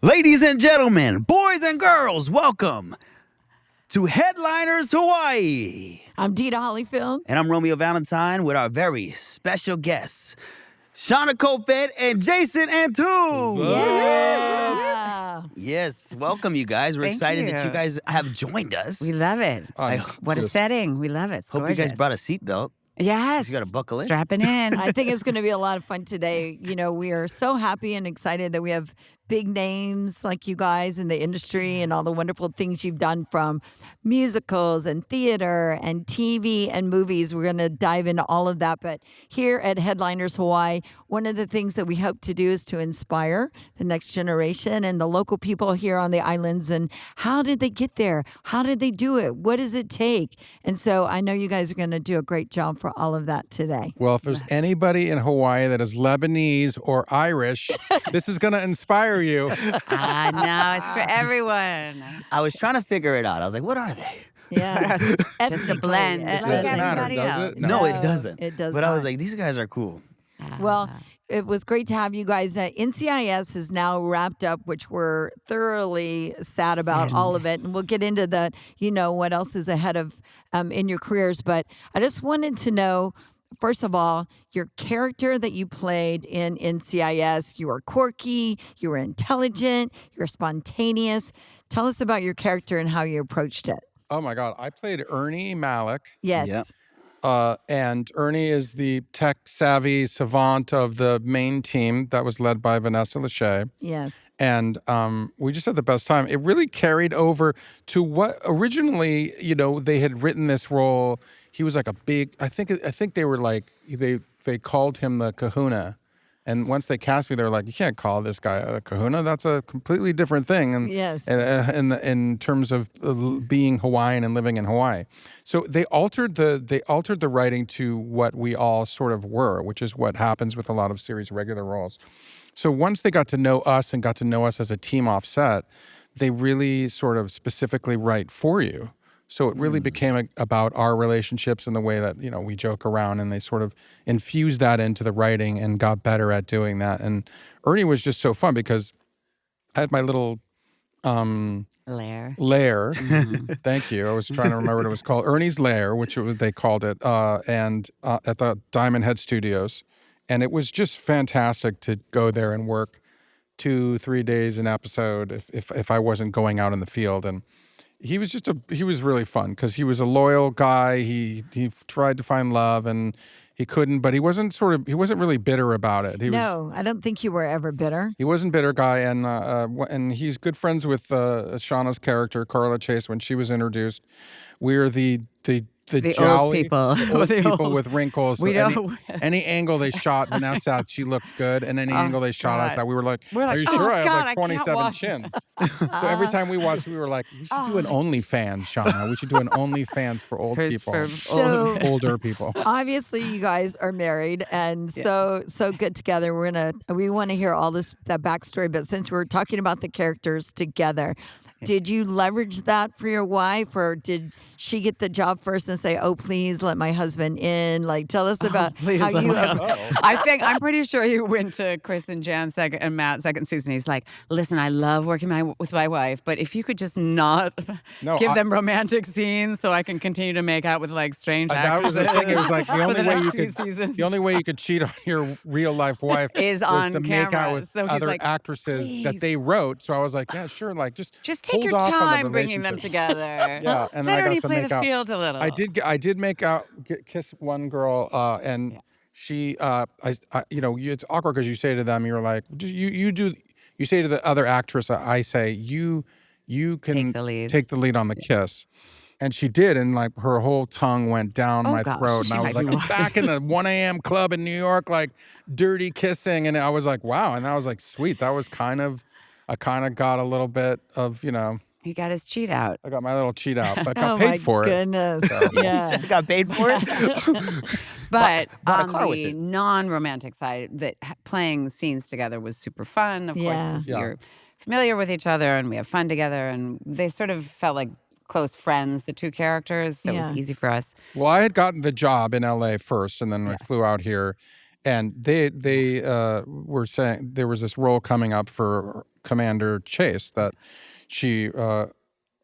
Ladies and gentlemen, boys and girls, welcome to Headliners Hawaii. I'm Dita Hollyfield. And I'm Romeo Valentine with our very special guests, Seana Kofoed and Jason and Antoon. Yeah. Yes, welcome you guys. We're Thank excited that you. you guys have joined us. We love it. What a setting. We love it. It's Hope gorgeous. you guys brought a seatbelt. Yes. You got to buckle in. Strapping in. I think it's going to be a lot of fun today. You know, we are so happy and excited that we have big names like you guys in the industry and all the wonderful things you've done from musicals and theater and TV and movies. We're going to dive into all of that. But here at Headliners Hawaii, one of the things that we hope to do is to inspire the next generation and the local people here on the islands. And how did they get there? How did they do it? What does it take? And so I know you guys are going to do a great job for all of that today. Well, if there's anybody in Hawaii that is Lebanese or Irish, this is going to inspire you. No, it's for everyone. I was trying to figure it out. I was like, what are they? Yeah. Just a blend. It doesn't matter, Everybody does else. it? No, it doesn't. It does But not. I was like, these guys are cool. Well, it was great to have you guys. NCIS is now wrapped up, which we're thoroughly sad about all of it. And we'll get into the, what else is ahead of in your careers. But I just wanted to know, first of all, your character that you played in NCIS. You were quirky, you were intelligent, you were spontaneous. Tell us about your character and how you approached it. Oh my God. I played Ernie Malik. Yes. Yep. And Ernie is the tech-savvy savant of the main team that was led by Vanessa Lachey. Yes. And we just had the best time. It really carried over to what originally, they had written this role. He was like a big, I think they were like, they called him the kahuna. And once they cast me, they were like, you can't call this guy a kahuna. That's a completely different thing. And Yes. in terms of being Hawaiian and living in Hawaii. So they altered the writing to what we all sort of were, which is what happens with a lot of series regular roles. So once they got to know us and got to know us as a team off set, they really sort of specifically write for you. So it really became about our relationships and the way that, we joke around, and they sort of infused that into the writing and got better at doing that. And Ernie was just so fun because I had my little Lair. Thank you. I was trying to remember what it was called. Ernie's Lair, they called it, and at the Diamond Head Studios. And it was just fantastic to go there and work 2-3 days an episode if I wasn't going out in the field. And he was really fun because he was a loyal guy. He tried to find love and he couldn't, but he wasn't really bitter about it. I don't think you were ever bitter. He wasn't bitter guy, and he's good friends with Shauna's character, Carla Chase. When she was introduced, we're the jolly old people. People with wrinkles. We So don't. any angle they shot Vanessa out, she looked good, and any angle they shot us out, we were like, "Are you "Oh, sure?" I have God, like I can't 27 watch chins. So every time we watched, we were like, "We should do an OnlyFans, Shauna. We should do an OnlyFans for old people, So- older people." Obviously, you guys are married and so good together. We want to hear all that backstory. But since we're talking about the characters together, did you leverage that for your wife, or did she get the job first and say, "Oh, please let my husband in"? Like, tell us about how you. I'm pretty sure he went to Chris and Jan Matt second season. He's like, listen, I love working with my wife, but if you could just not give them romantic scenes so I can continue to make out with like strange actors. That was the thing. It was like For the only way you could cheat on your real life wife Is was on to make out camera. with So he's other like, actresses "Please." that they wrote. So I was like, yeah, sure, like just take hold your off on the time bringing them relationship. together. Yeah, and then Let I got Ernie to play make the out. field a little. I did kiss one girl, and she, it's awkward because you say to them, you're like, you say to the other actress, I say, you can Take the lead. on the kiss. And she did, and like her whole tongue went down my throat, and I was like, I'm back in the 1 a.m. club in New York, like dirty kissing, and I was like, wow, and I was like, sweet. That was I kind of got a little bit of, He got his cheat out. I got my little cheat out, but Oh got my paid for it. goodness! Yeah. Got paid for it? But Bought a on car with the it. non-romantic side, that playing scenes together was super fun. Of Yeah. course, 'cause Yeah. we're familiar with each other and we have fun together, and they sort of felt like close friends, the two characters. So it Yeah. was easy for us. Well, I had gotten the job in LA first, and then I flew out here, and they were saying there was this role coming up for commander chase that she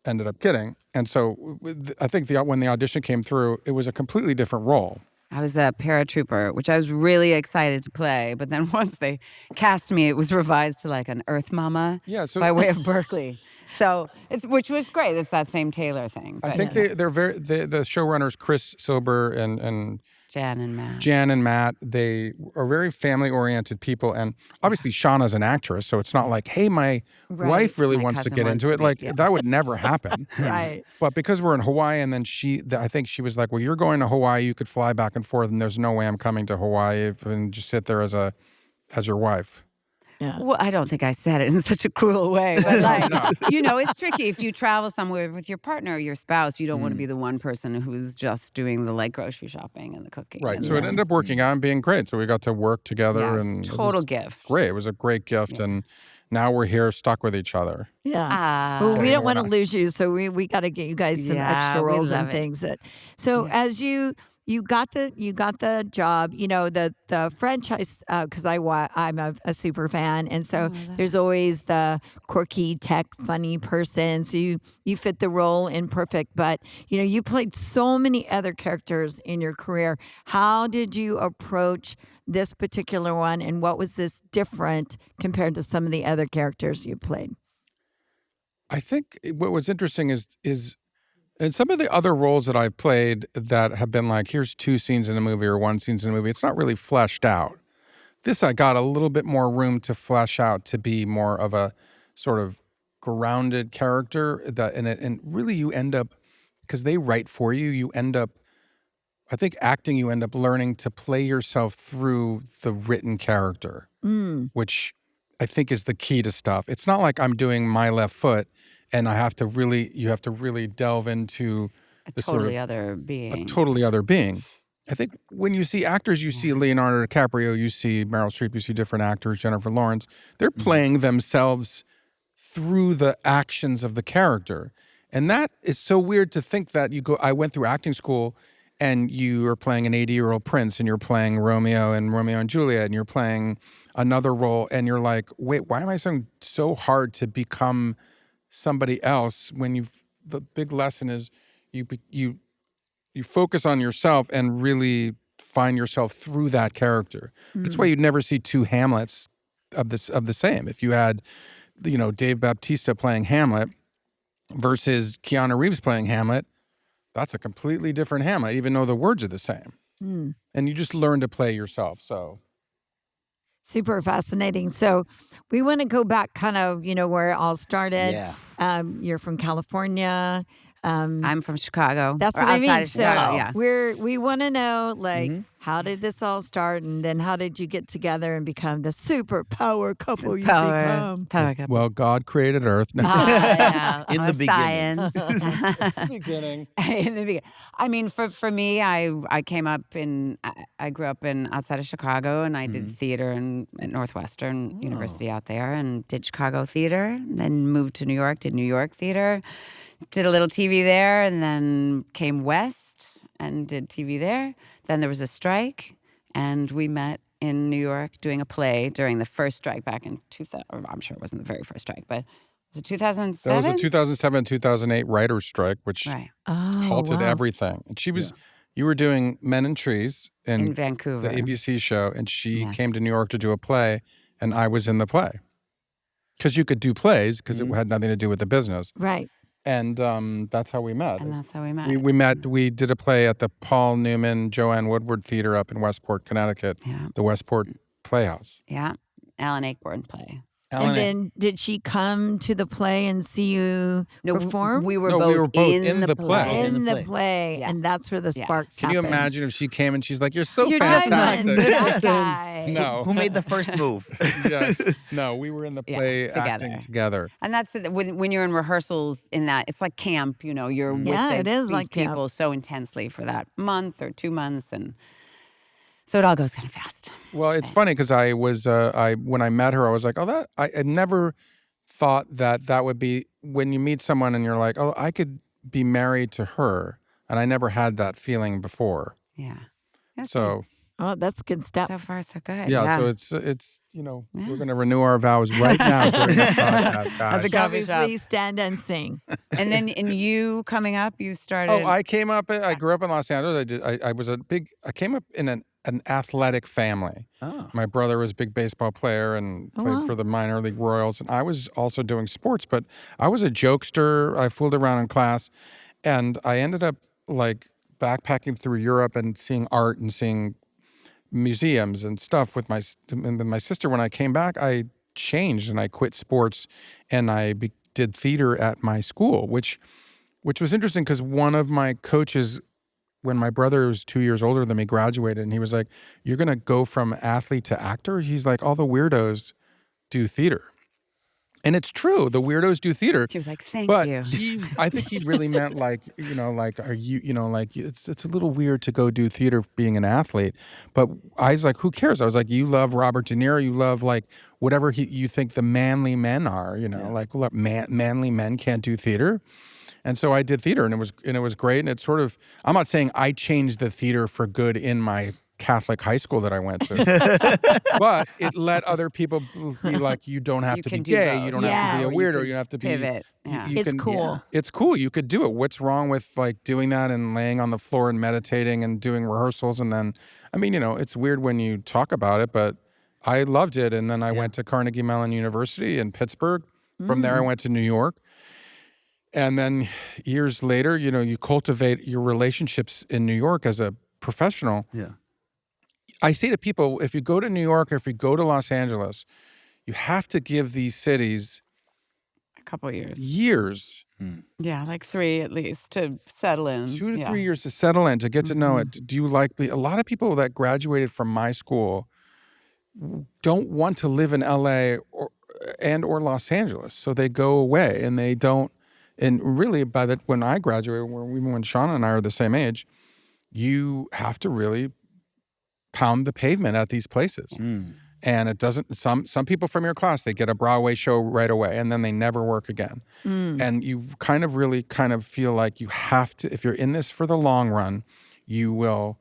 ended up getting. And so I think when the audition came through, it was a completely different role. I was a paratrooper, which I was really excited to play. But then once they cast me, it was revised to like an Earth Mama by way of Berkeley. So which was great. It's that same Taylor thing. I think the showrunners, Chris Silber and Jan and Matt, they are very family-oriented people. And obviously Shauna's an actress, so it's not like, hey, my wife really wants to get into it. That would never happen. Right. But because we're in Hawaii, and then I think she was like, well, you're going to Hawaii, you could fly back and forth, and there's no way I'm coming to Hawaii and just sit there as your wife. Yeah. Well, I don't think I said it in such a cruel way, but it's tricky. If you travel somewhere with your partner or your spouse, you don't want to be the one person who's just doing the grocery shopping and the cooking. Right. So it ended up working out and being great. So we got to work together, and total gift. Great. It was a great gift, and now we're here stuck with each other. Yeah. Well, we don't want to lose you, so we got to get you guys some extra roles and things. As you got the job, the franchise, because I'm a super fan, and so there's always the quirky, tech, funny person. So you fit the role in perfect. But you played so many other characters in your career. How did you approach this particular one, and what was this different compared to some of the other characters you played? I think what was interesting is and some of the other roles that I've played that have been like, here's 2 scenes in a movie or 1 scene in a movie, it's not really fleshed out. This, I got a little bit more room to flesh out to be more of a sort of grounded character and really you end up, because they write for you, I think acting, you end up learning to play yourself through the written character, which I think is the key to stuff. It's not like I'm doing my left foot and you have to really delve into a totally other being. I think when you see actors, you see Leonardo DiCaprio, you see Meryl Streep, you see different actors, Jennifer Lawrence, they're playing themselves through the actions of the character. And that is so weird to think that I went through acting school and you are playing an 80-year-old prince and you're playing Romeo and Juliet and you're playing another role and you're like, wait, why am I so hard to become somebody else when the big lesson is you focus on yourself and really find yourself through that character. That's why you'd never see 2 Hamlets of the same. If you had, Dave Bautista playing Hamlet versus Keanu Reeves playing Hamlet, that's a completely different Hamlet, even though the words are the same. And you just learn to play yourself. So. Super fascinating. So we want to go back kind of, where it all started. Yeah. You're from California. I'm from Chicago. That's what I mean. So we want to know, how did this all start, and then how did you get together and become the super power couple you become? Power couple. Well, God created Earth. In the beginning. Beginning. In the beginning. I mean, for me, I grew up outside of Chicago, and I did theater at Northwestern University out there, and did Chicago theater. Then moved to New York, did New York theater, did a little TV there, and then came west and did TV there. Then there was a strike, and we met in New York doing a play during the first strike back in 2000. I'm sure it wasn't the very first strike, but was it 2007? That was the 2007-2008 writer's strike, which halted everything. And you were doing Men in Trees in Vancouver, the ABC show, and she came to New York to do a play, and I was in the play. Because you could do plays, because it had nothing to do with the business. Right. And that's how we met. We did a play at the Paul Newman, Joanne Woodward Theater up in Westport, Connecticut, the Westport Playhouse. Yeah, Alan Ayckbourn play. Then did she come to the play and see you perform? We were both in the play. In the play, and that's where the sparks Can you happened. imagine if she came and she's like, "You're so You're fantastic." that guy. No. Who made the first move? Yes. No, we were in the play acting together. And that's when you're in rehearsals in that, it's like camp, you're with these people so intensely for that month or 2 months, and so it all goes kind of fast. Well, it's funny because I was when I met her, I was like, I had never thought that would be when you meet someone and you're like, oh, I could be married to her, and I never had that feeling before. Yeah. So Oh, that's a good step. So far, so good. Yeah, so it's we're going to renew our vows right now during this podcast, guys. the Shall coffee we shop. please stand and sing? And then in you coming up, you started. Oh, I grew up in Los Angeles. I came up in an athletic family. Oh. My brother was a big baseball player and played for the minor league Royals. And I was also doing sports, but I was a jokester. I fooled around in class. And I ended up like backpacking through Europe and seeing art and seeing museums and stuff with my sister. When I came back, I changed and I quit sports and I did theater at my school, which was interesting because one of my coaches, when my brother was 2 years older than me, graduated, and he was like, "You're going to go from athlete to actor?" He's like, "All the weirdos do theater." And it's true. The weirdos do theater. She was like, "Thank but you." I think he really meant like, are you, like it's a little weird to go do theater being an athlete. But I was like, who cares? I was like, you love Robert De Niro. You love like whatever you think the manly men are, like what manly men can't do theater. And so I did theater and it was great. And it's sort of, I'm not saying I changed the theater for good in my Catholic high school that I went to, but it let other people be like, you don't have to be gay, you don't have to be a weirdo, you have to pivot. It's cool. It's cool. You could do it. What's wrong with like doing that and laying on the floor and meditating and doing rehearsals? And then, I mean, it's weird when you talk about it, but I loved it. And then I went to Carnegie Mellon University in Pittsburgh. From there, I went to New York. And then years later, you cultivate your relationships in New York as a professional. Yeah. I say to people, if you go to New York or if you go to Los Angeles, you have to give these cities a couple years. Yeah, like 3 at least to settle in. 2 to 3 years to settle in, to get to know it. Do you like a lot of people that graduated from my school don't want to live in LA or Los Angeles. So they go away and they don't. And really when I graduated, even when Seana and I are the same age, you have to really pound the pavement at these places. And it doesn't, some people from your class, they get a Broadway show right away and then they never work again. And you really feel like you have to, if you're in this for the long run, you will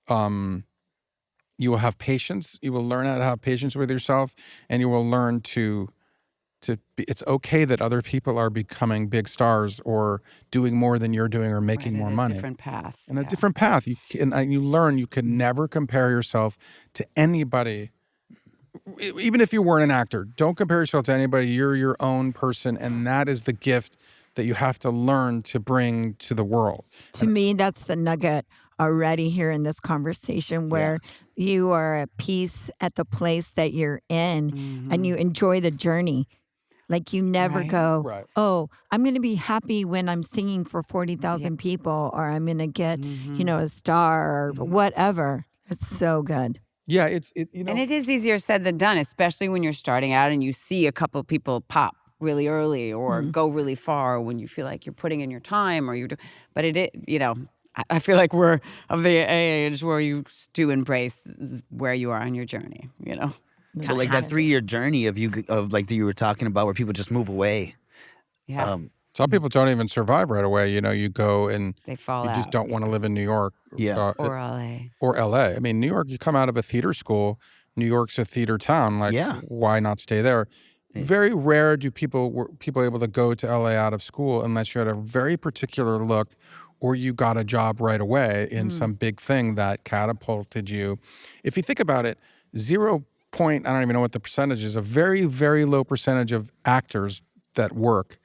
have patience. You will learn how to have patience with yourself, and you will learn to be, it's okay that other people are becoming big stars or doing more than you're doing or making more money. Different path. And a different path. You learn you can never compare yourself to anybody. Even if you weren't an actor, don't compare yourself to anybody. You're your own person, and that is the gift that you have to learn to bring to the world. To me, that's the nugget already here in this conversation, where you are at peace at the place that you're in and you enjoy the journey. Like you never go, oh, I'm going to be happy when I'm singing for 40,000 people, or I'm going to get, a star or whatever. It's so good. Yeah, and it is easier said than done, especially when you're starting out and you see a couple of people pop really early or go really far when you feel like you're putting in your time but I feel like we're of the age where you do embrace where you are on your journey, So like that 3-year journey of like that you were talking about, where people just move away. Yeah. Some people don't even survive right away. You go and they fall out. You just don't want to live in New York. Or LA. Or LA. I mean, New York, you come out of a theater school, New York's a theater town. Like, why not stay there? Yeah. Very rare do people able to go to LA out of school unless you had a very particular look or you got a job right away in some big thing that catapulted you. If you think about it, I don't even know what the percentage is, a very, very low percentage of actors that work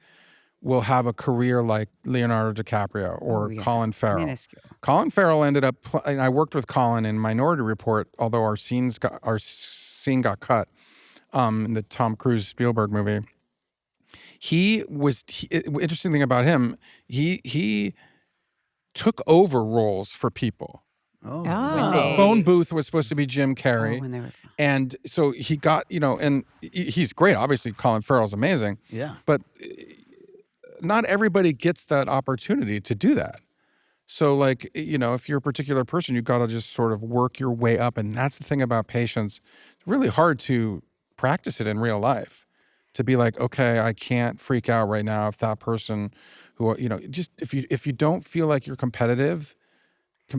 will have a career like Leonardo DiCaprio or Colin Farrell. Minuscule. Colin Farrell ended up, and I worked with Colin in Minority Report, although our scene got cut in the Tom Cruise Spielberg movie. Interesting thing about him, he took over roles for people. The phone booth was supposed to be Jim Carrey. When they were fun. And so he got, and he's great. Obviously, Colin Farrell's amazing. Yeah. But not everybody gets that opportunity to do that. So like, if you're a particular person, you've got to just sort of work your way up. And that's the thing about patience. It's really hard to practice it in real life. To be like, okay, I can't freak out right now if that person who, just if you don't feel like you're competitive,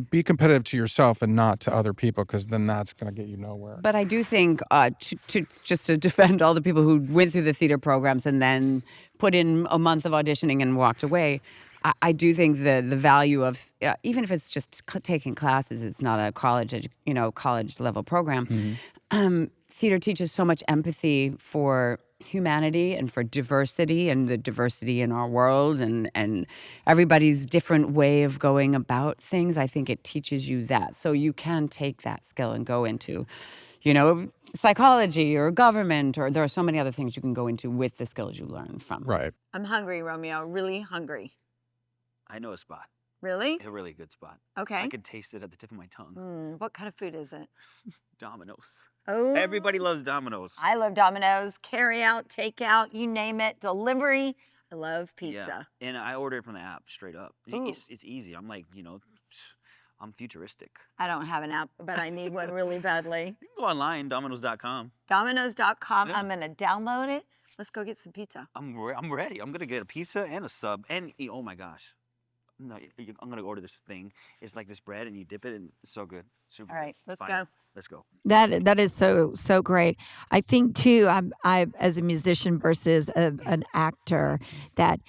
be competitive to yourself and not to other people, because then that's going to get you nowhere. But I do think to defend all the people who went through the theater programs and then put in a month of auditioning and walked away, I do think the value of even if it's just taking classes, it's not a college level program. Theater teaches so much empathy for humanity and for diversity and the diversity in our world and everybody's different way of going about things. I think it teaches you that. So you can take that skill and go into, psychology or government, or there are so many other things you can go into with the skills you learn from. Right. I'm hungry, Romeo. Really hungry. I know a spot. Really? A really good spot. Okay. I could taste it at the tip of my tongue. What kind of food is it? Domino's. Oh. Everybody loves Domino's. I love Domino's. Carry out, take out, you name it. Delivery. I love pizza. Yeah. And I order it from the app straight up. Ooh. It's easy. I'm like, I'm futuristic. I don't have an app, but I need one really badly. You can go online, Domino's.com. Domino's.com. Yeah. I'm going to download it. Let's go get some pizza. I'm ready. I'm going to get a pizza and a sub. And, oh my gosh. No, I'm going to order this thing. It's like this bread and you dip it and it's so good. Super All right, let's Fine. go. Let's go. That is so great. I think too, I as a musician versus an actor, that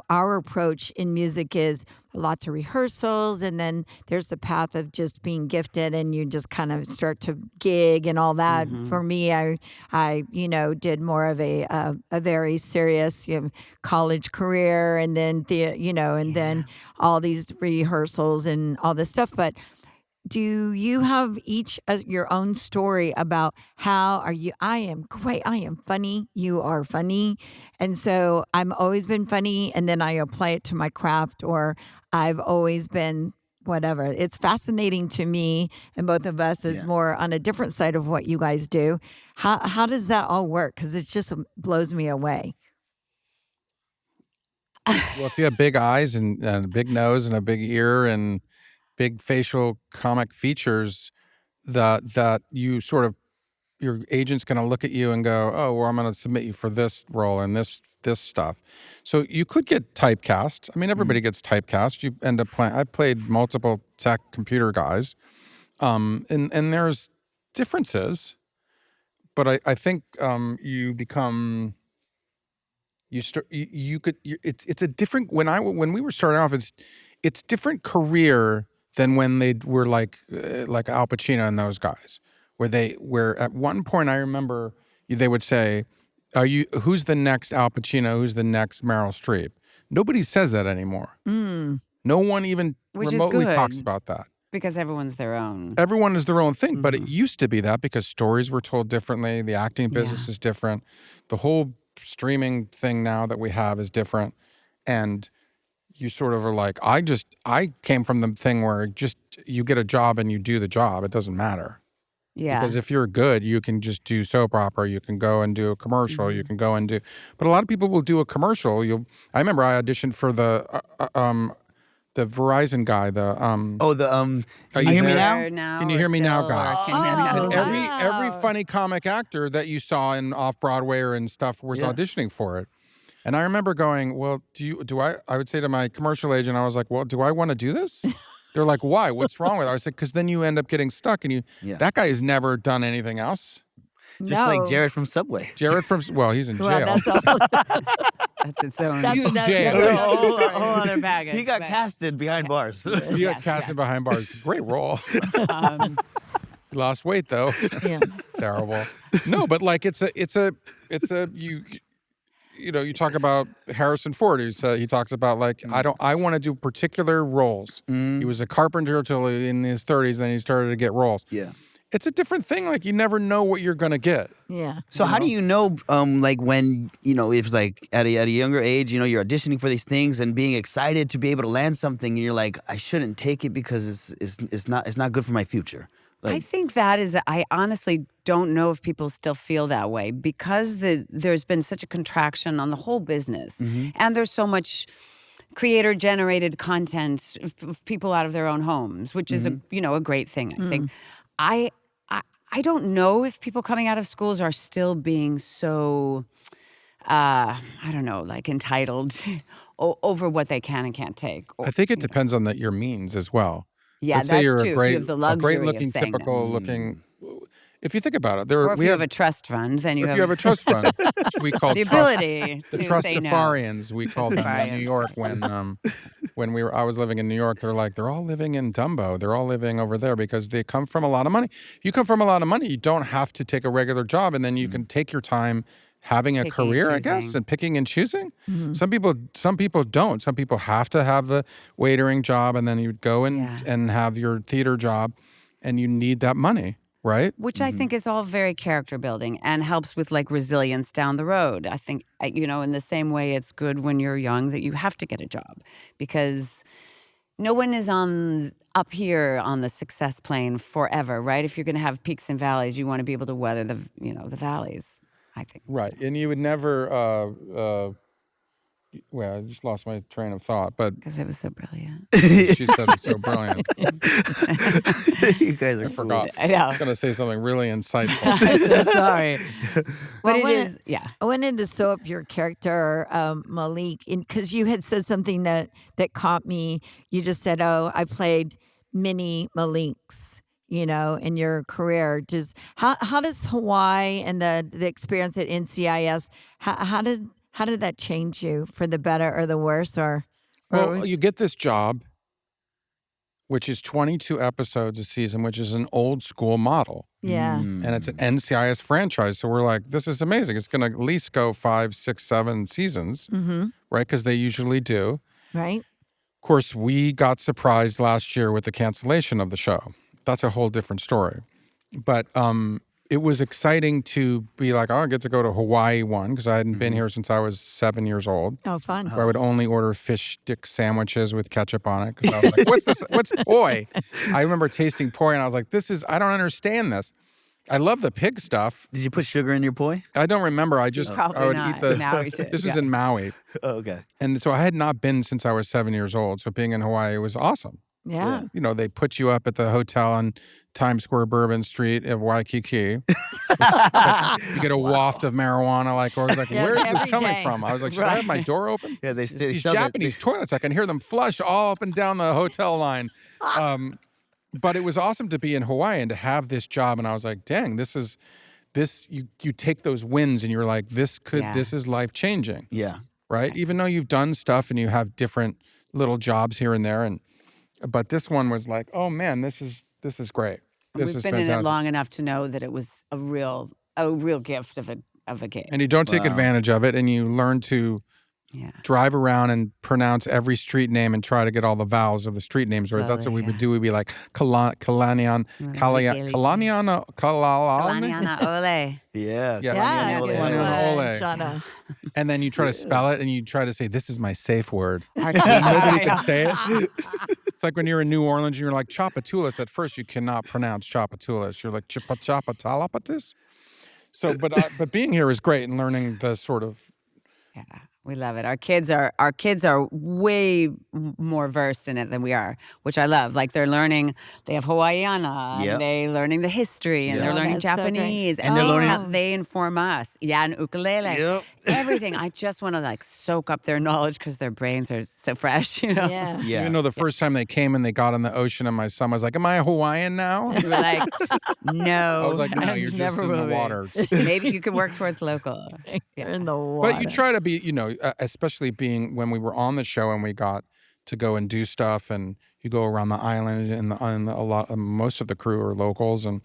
our approach in music is lots of rehearsals, and then there's the path of just being gifted, and you just kind of start to gig and all that. For me, I did more of a very serious college career, and then then all these rehearsals and all this stuff, but. Do you have each your own story about how are you? I am great. I am funny. You are funny. And so I've always been funny, and then I apply it to my craft, or I've always been whatever. It's fascinating to me, and both of us is more on a different side of what you guys do. How does that all work? Because it just blows me away. Well, if you have big eyes and a big nose and a big ear and big facial comic features, that you sort of, your agent's going to look at you and go, oh, well, I'm going to submit you for this role and this stuff. So you could get typecast. I mean, everybody gets typecast. You end up playing. I've played multiple tech computer guys, and there's differences, but I think you become. It's a different, when we were starting off, it's different career than when they were like Al Pacino and those guys, where at one point I remember they would say, who's the next Al Pacino, who's the next Meryl Streep? Nobody says that anymore. No one even remotely talks about that. Because everyone's their own. Everyone is their own thing, but it used to be that because stories were told differently. The acting business is different. The whole streaming thing now that we have is different. And you sort of are like, I came from the thing where just you get a job and you do the job. It doesn't matter. Yeah. Because if you're good, you can just do soap opera. You can go and do a commercial. You can go and do. But a lot of people will do a commercial. I remember I auditioned for the Verizon guy. Can you hear me now? Can you hear me now, guy? Oh, Every funny comic actor that you saw in off Broadway or in stuff was auditioning for it. And I remember going, well, I would say to my commercial agent, I was like, well, do I want to do this? They're like, why? What's wrong with it? I said, because then you end up getting stuck, and that guy has never done anything else. Just like Jared from Subway. He's in jail. That's all. That's its own. He's in jail. That's a whole other baggage. He got casted behind bars. He got casted behind bars. Great role. He lost weight though. Yeah. Terrible. No, but like it's a you talk about Harrison Ford. He talks about like I want to do particular roles. He was a carpenter till in his 30s, then he started to get roles. Yeah. It's a different thing. Like you never know what you're gonna get. Yeah. So how do you know, like when it's like at a younger age, you're auditioning for these things and being excited to be able to land something, and you're like, I shouldn't take it because it's not good for my future. Like, I think that is. I honestly don't know if people still feel that way because there's been such a contraction on the whole business, and there's so much creator-generated content of people out of their own homes, which is a great thing. I think. I don't know if people coming out of schools are still being so, I don't know, like entitled over what they can and can't take. I think it depends on your means as well. Yeah, Let's that's say you're true. a If great, you have the luxury of looking, saying no. typical looking. If you think about it, Or if you have a trust fund, then if you have a trust fund, which we call the trust, ability the to say no. trustafarians, we called them in New Trustafarians. York when I was living in New York. They're all living in Dumbo. They're all living over there because they come from a lot of money. You come from a lot of money, you don't have to take a regular job, and then you can take your time having a Picking and career, I guess, choosing. and picking and choosing. Some people don't. Some people have to have the waitering job, and then you go and have your theater job, and you need that money. Right? Which I think is all very character building and helps with like resilience down the road. I think, in the same way it's good when you're young that you have to get a job because no one is up here on the success plane forever, right? If you're going to have peaks and valleys, you want to be able to weather the valleys, I think. Right. And you would never, well, I just lost my train of thought, but Because it was so brilliant. she said it's so brilliant. You guys are I cool. forgot. I know. I was going to say something really insightful. I'm so sorry. Well, But it is, yeah. I wanted to sew up your character, Malik, because you had said something that caught me. You just said, "Oh, I played many Maliks." In your career. Just how does Hawaii and the experience at NCIS how did that change you for the better or the worse Well, you get this job, which is 22 episodes a season, which is an old school model. yeah. And it's an NCIS franchise. So we're like, this is amazing. It's going to at least go 5, 6, 7 seasons, right? Because they usually do. Right. Of course, we got surprised last year with the cancellation of the show. That's a whole different story. But it was exciting to be like, I get to go to Hawaii one because I hadn't been here since I was 7 years old. Oh, fun. Where I would only order fish stick sandwiches with ketchup on it because I was like, what's this? What's poi? I remember tasting poi and I was like, I don't understand this. I love the pig stuff. Did you put sugar in your poi? I don't remember. I Probably would not. eat the. Now we should, This was yeah. in Maui. Oh, okay. And so I had not been since I was 7 years old. So being in Hawaii was awesome. Yeah. They put you up at the hotel on Times Square, Bourbon Street of Waikiki. You get a waft of marijuana. I was like, Yeah, where is this every coming day. from? I was like, should I have my door open? Yeah, they These sell that- Japanese toilets, I can hear them flush all up and down the hotel line. But it was awesome to be in Hawaii and to have this job. And I was like, dang, you take those wins and you're like, this is life changing. Yeah. Right? Even though you've done stuff and you have different little jobs here and there. But this one was like, oh man, this is great. This We've is been fantastic. in it long enough to know that it was a real gift of a gig. And you don't take advantage of it, and you learn to drive around and pronounce every street name and try to get all the vowels of the street names right. That's what we would do. We'd be like Kalaniana Ole. Yeah. Yeah. Good Kalaniana one, Ole. Shauna. And then you try to spell it and you try to say, this is my safe word. Our Nobody can say it. It's like when you're in New Orleans and you're like Chapatulas. At first, you cannot pronounce Chapatulas. You're like Chapatalapatis. So, but being here is great and learning the sort of. Yeah, we love it. Our kids are way more versed in it than we are, which I love. Like they have Hawaiiana, Yep. and they're learning the history, and Yep. they're Oh, learning that's so great. Japanese, And and they're learning- they inform us. Yeah, and ukulele. Yep. Everything. I just want to soak up their knowledge because their brains are so fresh, Yeah. Yeah. Even though the first time they came and they got in the ocean and my son was like, am I a Hawaiian now? We were like, no. I was like, no, you're just Never in the will be. water. Maybe you can work towards local. You're in the water. But you try to be, especially being when we were on the show and we got to go and do stuff, and you go around the island, and most of the crew are locals, and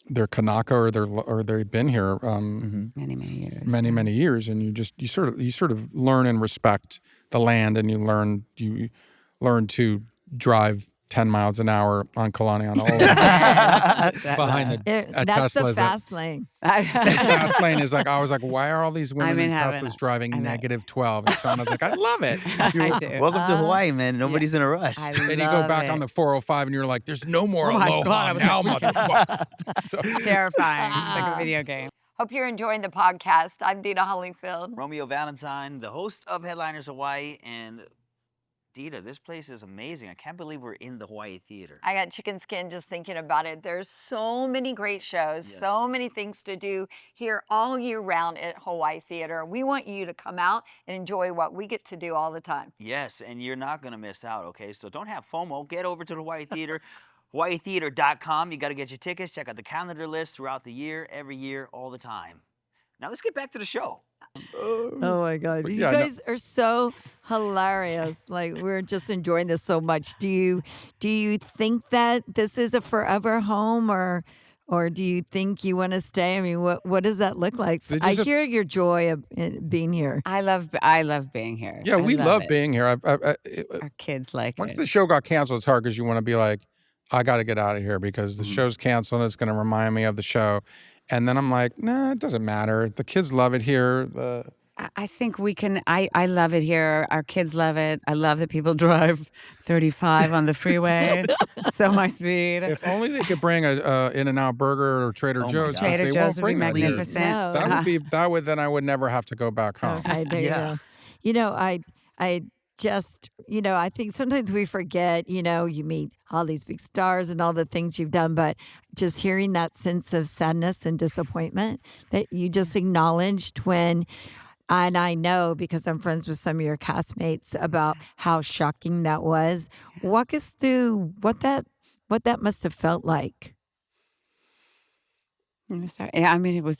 they're Kanaka or they've been here Many years. many years, and you sort of learn and respect the land, and you learn to drive 10 miles an hour on Kalaniana behind the That's the Teslas. fast lane. The fast lane is like, I was like, why are all these women I'm in in heaven. Teslas driving I know. negative 12? And Shauna's like, I love it. I do. Welcome to Hawaii, man. Nobody's in a rush. I Then you love go back it. on the 405 and you're like, there's no more Oh my aloha God, I was now, motherfucker. So, Terrifying. It's like a video game. Hope you're enjoying the podcast. I'm Dina Holyfield. Romeo Valentine, the host of Headliners Hawaii, and Dita, this place is amazing. I can't believe we're in the Hawaii Theater. I got chicken skin just thinking about it. There's so many great shows, so many things to do here all year round at Hawaii Theater. We want you to come out and enjoy what we get to do all the time. Yes, and you're not going to miss out, okay? So don't have FOMO. Get over to the Hawaii Theater, hawaiitheater.com. You got to get your tickets. Check out the calendar list throughout the year, every year, all the time. Now let's get back to the show. Oh my God. You yeah, no. guys are so hilarious. Like, we're just enjoying this so much. Do you think that this is a forever home, or do you think you want to stay? I mean, what does that look like? I hear your joy of being here. I love being here. Yeah, we love it. being here. Our kids like Once it. the show got canceled, it's hard because you want to be like, I got to get out of here because the show's canceled and it's going to remind me of the show. And then I'm like, nah, it doesn't matter. The kids love it here. I think we can. I love it here. Our kids love it. I love that people drive 35 on the freeway. So my speed. If only they could bring a In-N-Out Burger or Trader Joe's. Trader they Joe's won't would be bring that here. magnificent. Wow. That would then I would never have to go back home. Okay, there you go. You know, I just, I think sometimes we forget, you meet all these big stars and all the things you've done, but just hearing that sense of sadness and disappointment that you just acknowledged when, and I know because I'm friends with some of your castmates about how shocking that was. Walk us through what that must have felt like. Yeah, I mean, it was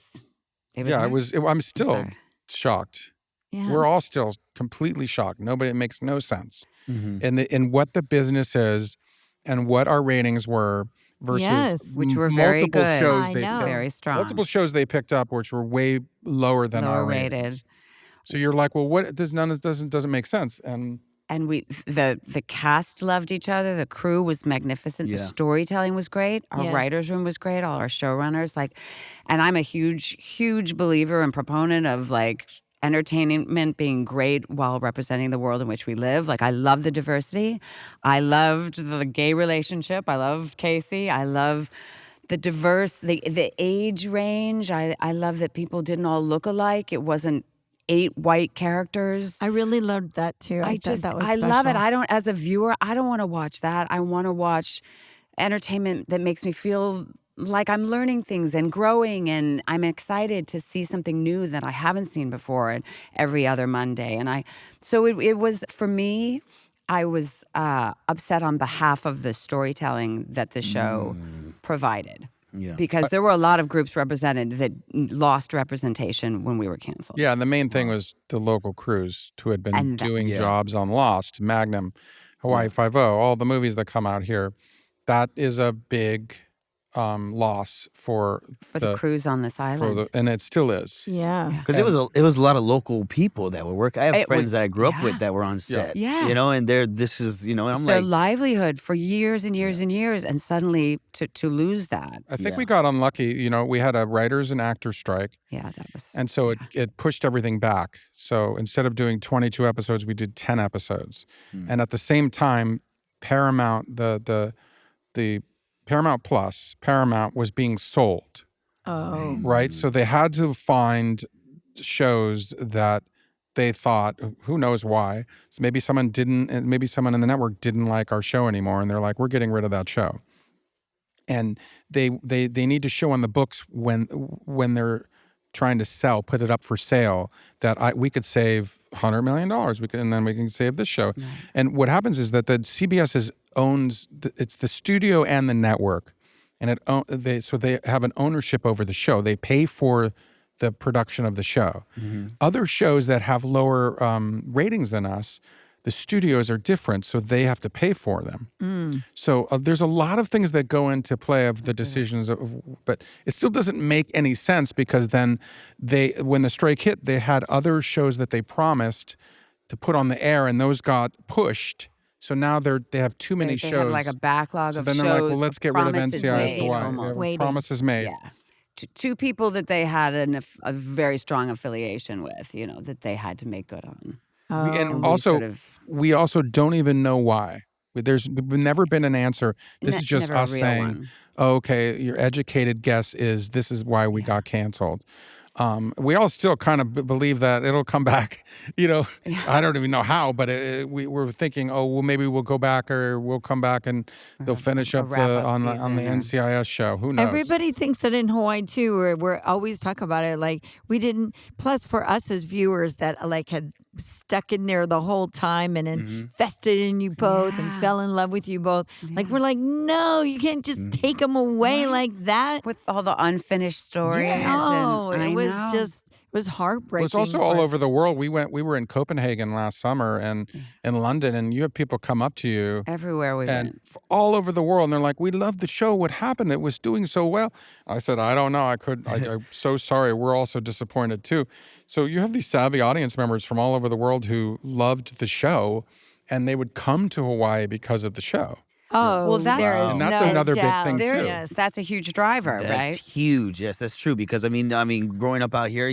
Yeah, hard. I'm still hard. shocked. Yeah. We're all still completely shocked. It makes no sense in what the business is and what our ratings were versus Yes, which were very multiple good. shows I they know. Very strong. multiple shows they picked up which were way lower than Lower our rated. ratings. So you're like, well, what? Doesn't make sense. And the cast loved each other. The crew was magnificent. The Yeah. storytelling was great. Our Yes. writers' room was great. All our showrunners, and I'm a huge believer and proponent of entertainment being great while representing the world in which we live. I love the diversity. I loved the gay relationship. I loved Casey. I love the the age range. I love that people didn't all look alike. It wasn't 8 white characters. I really loved that too. I thought that was I love it. special. As a viewer, I don't want to watch that. I want to watch entertainment that makes me feel like I'm learning things and growing, and I'm excited to see something new that I haven't seen before every other Monday. And so it was, for me, I was upset on behalf of the storytelling that the show provided. Yeah. Because there were a lot of groups represented that lost representation when we were canceled. yeah, and the main thing was the local crews who had been And doing yeah. jobs on Lost, Magnum, Hawaii Five-0, all the movies that come out here. That is a big loss for the crews on this island. and it still is. Yeah. Because it was a lot of local people that were working. I have It friends was- that I grew up yeah. with that were on set. Yeah. And this is, and I'm Their like, livelihood for years and years and years, and suddenly to lose that. I think Yeah. we got unlucky. We had a writers and actors strike. Yeah, that was. And so it pushed everything back. So instead of doing 22 episodes, we did 10 episodes. And at the same time, Paramount, the Paramount was being sold, Oh. right? So they had to find shows that they thought, who knows why. So maybe someone in the network didn't like our show anymore. And they're like, we're getting rid of that show. And they need to show on the books when they're trying to put it up for sale, that we could save $100 million. And then we can save this show. Yeah. And what happens is that the CBS owns it's the studio and the network, and they have an ownership over the show. They pay for the production of the show. Other shows that have lower ratings than us, the studios are different, so they have to pay for them. So there's a lot of things that go into play of the decisions but it still doesn't make any sense, because then when the strike hit, they had other shows that they promised to put on the air, and those got pushed. So now they have too many They shows. had a backlog so of then shows. they're like, well, let's get rid of promises NCIS made, Hawaii. almost. Waiting. Promises made. Yeah. Two people that they had a very strong affiliation with, that they had to make good on. And we also, sort of- we also don't even know why. There's never been an answer. This is just never a us real saying, one. oh, okay, your educated guess is this is why we got canceled. We all still kind of believe that it'll come back. I don't even know how, but we were thinking, oh, well, maybe we'll go back or we'll come back and they'll finish up on the NCIS show. Who knows? Everybody thinks that in Hawaii too. We're always talking about it. Like we didn't. Plus, for us as viewers that like had stuck in there the whole time and invested in you both and fell in love with you both. Like we're like, no, you can't just take them away like that with all the unfinished stories. It was heartbreaking. It was also all over the world. We were in Copenhagen last summer and in London, and you have people come up to you everywhere we went, all over the world, and they're like, "We love the show. What happened? It was doing so well." I said, "I don't know. I'm so sorry. We're also disappointed too." So you have these savvy audience members from all over the world who loved the show, and they would come to Hawaii because of the show. Oh, well, that's another big thing too. Yes, that's a huge driver, right? That's huge. Yes, that's true. Because I mean, growing up out here,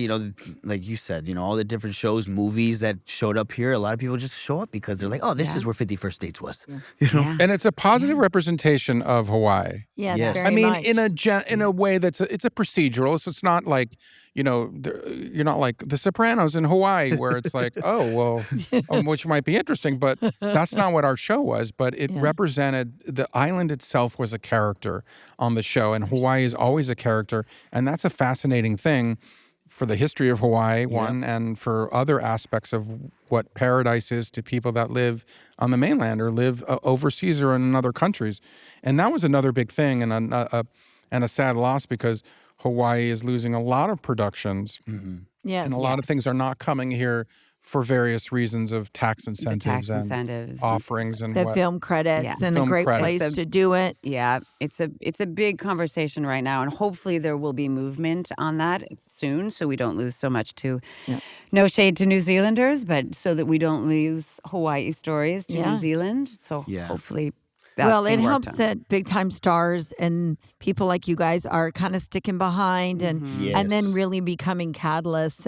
like you said, all the different shows, movies that showed up here. A lot of people just show up because they're like, oh, this is where 51st Dates was. And it's a positive representation of Hawaii. Yes. I mean, in a way it's a procedural. So it's not like you're not like The Sopranos in Hawaii, where it's like, oh, well, which might be interesting, but that's not what our show was. But it represented the island itself was a character on the show, and Hawaii is always a character, and that's a fascinating thing for the history of Hawaii, and for other aspects of what paradise is to people that live on the mainland or live overseas or in other countries. And that was another big thing, and a sad loss, because Hawaii is losing a lot of productions. Yes, and a lot of things are not coming here for various reasons of tax incentives and offerings and the film credits and a great place to do it. Yeah, it's a big conversation right now, and hopefully there will be movement on that soon, so we don't lose so much to. No shade to New Zealanders, but so that we don't lose Hawaii stories to New Zealand. So hopefully. It helps that big time stars and people like you guys are kind of sticking behind and then really becoming catalysts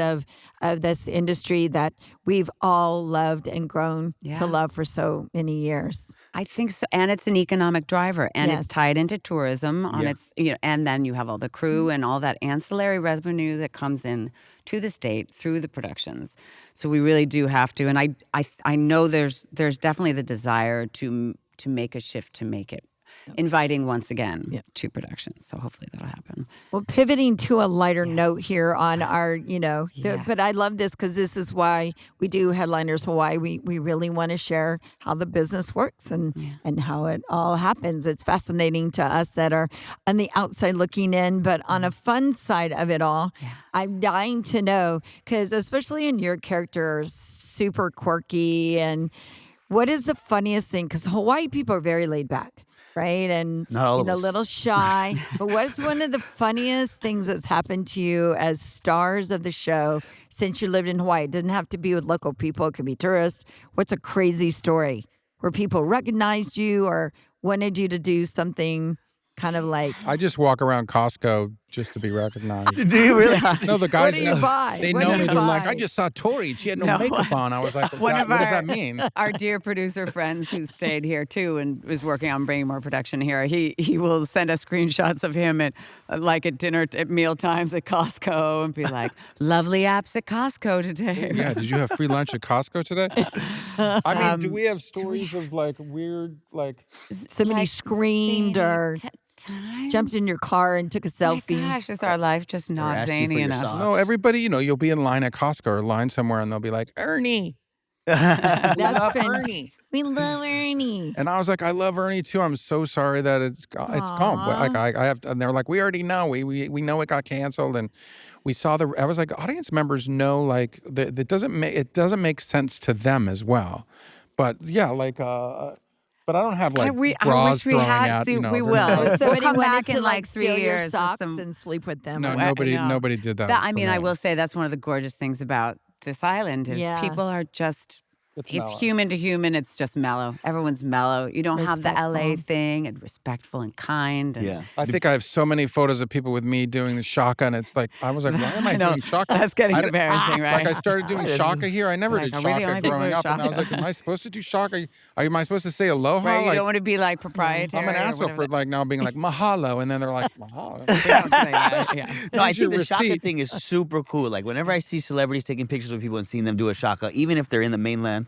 of this industry that we've all loved and grown to love for so many years. I think so, and it's an economic driver, and it's tied into tourism. And then you have all the crew and all that ancillary revenue that comes in to the state through the productions. So we really do have to, and I know there's definitely the desire to make a shift to make it inviting once again to production. So hopefully that'll happen. Well, pivoting to a lighter note here on our, but I love this because this is why we do Headliners Hawaii. We really want to share how the business works and how it all happens. It's fascinating to us that are on the outside looking in, but on a fun side of it all, I'm dying to know, because especially in your character, super quirky, and what is the funniest thing? Because Hawaii people are very laid back, right? And not all of us. A little shy. But what's one of the funniest things that's happened to you as stars of the show since you lived in Hawaii? It doesn't have to be with local people. It could be tourists. What's a crazy story where people recognized you or wanted you to do something kind of like... I just walk around Costco just to be recognized. Do you really? No, the guys what do you buy? They know me. They're like, I just saw Tori. She had no makeup on. I was like, what does that mean? Our dear producer friends who stayed here too and was working on bringing more production here, he will send us screenshots of him at dinner at meal times at Costco and be like, lovely apps at Costco today. Yeah, did you have free lunch at Costco today? I mean, do we have stories of like weird, like somebody screamed or jumped in your car and took a selfie? My gosh, is our life just not zany enough? No, everybody, you'll be in line at Costco or line somewhere and they'll be like, Ernie. That's Ernie. We love Ernie. And I was like, I love Ernie too. I'm so sorry that it's gone. Like I have, and they're like, we already know. We know it got canceled, and we saw I was like, audience members know, like it doesn't make sense to them as well. But yeah, like. But I don't have like I wish we had. Out, we will. So we'll come back to in like 3 steal years your socks and sleep with them. No, nobody did that. I mean, I will say that's one of the gorgeous things about this island is people are just It's It's mellow. human to human. It's just mellow. Everyone's mellow. You don't have the LA Respectful. thing and respectful and kind. And Yeah. I think I have so many photos of people with me doing the shaka, and it's like I was like, why am I I know. doing shaka? That's getting I- embarrassing, right? Like I started doing shaka here. I never Like, did are we the shaka only people growing who up, and I was like, shaka? am I supposed to do shaka? Am I supposed to say aloha? Right, you Like, don't want to be like proprietary. I'm an or asshole whatever. for like now being like mahalo, and then they're like mahalo. They don't say that. Yeah. No, I Here's your think the shaka receipt. thing is super cool. Like whenever I see celebrities taking pictures with people and seeing them do a shaka, even if they're in the mainland,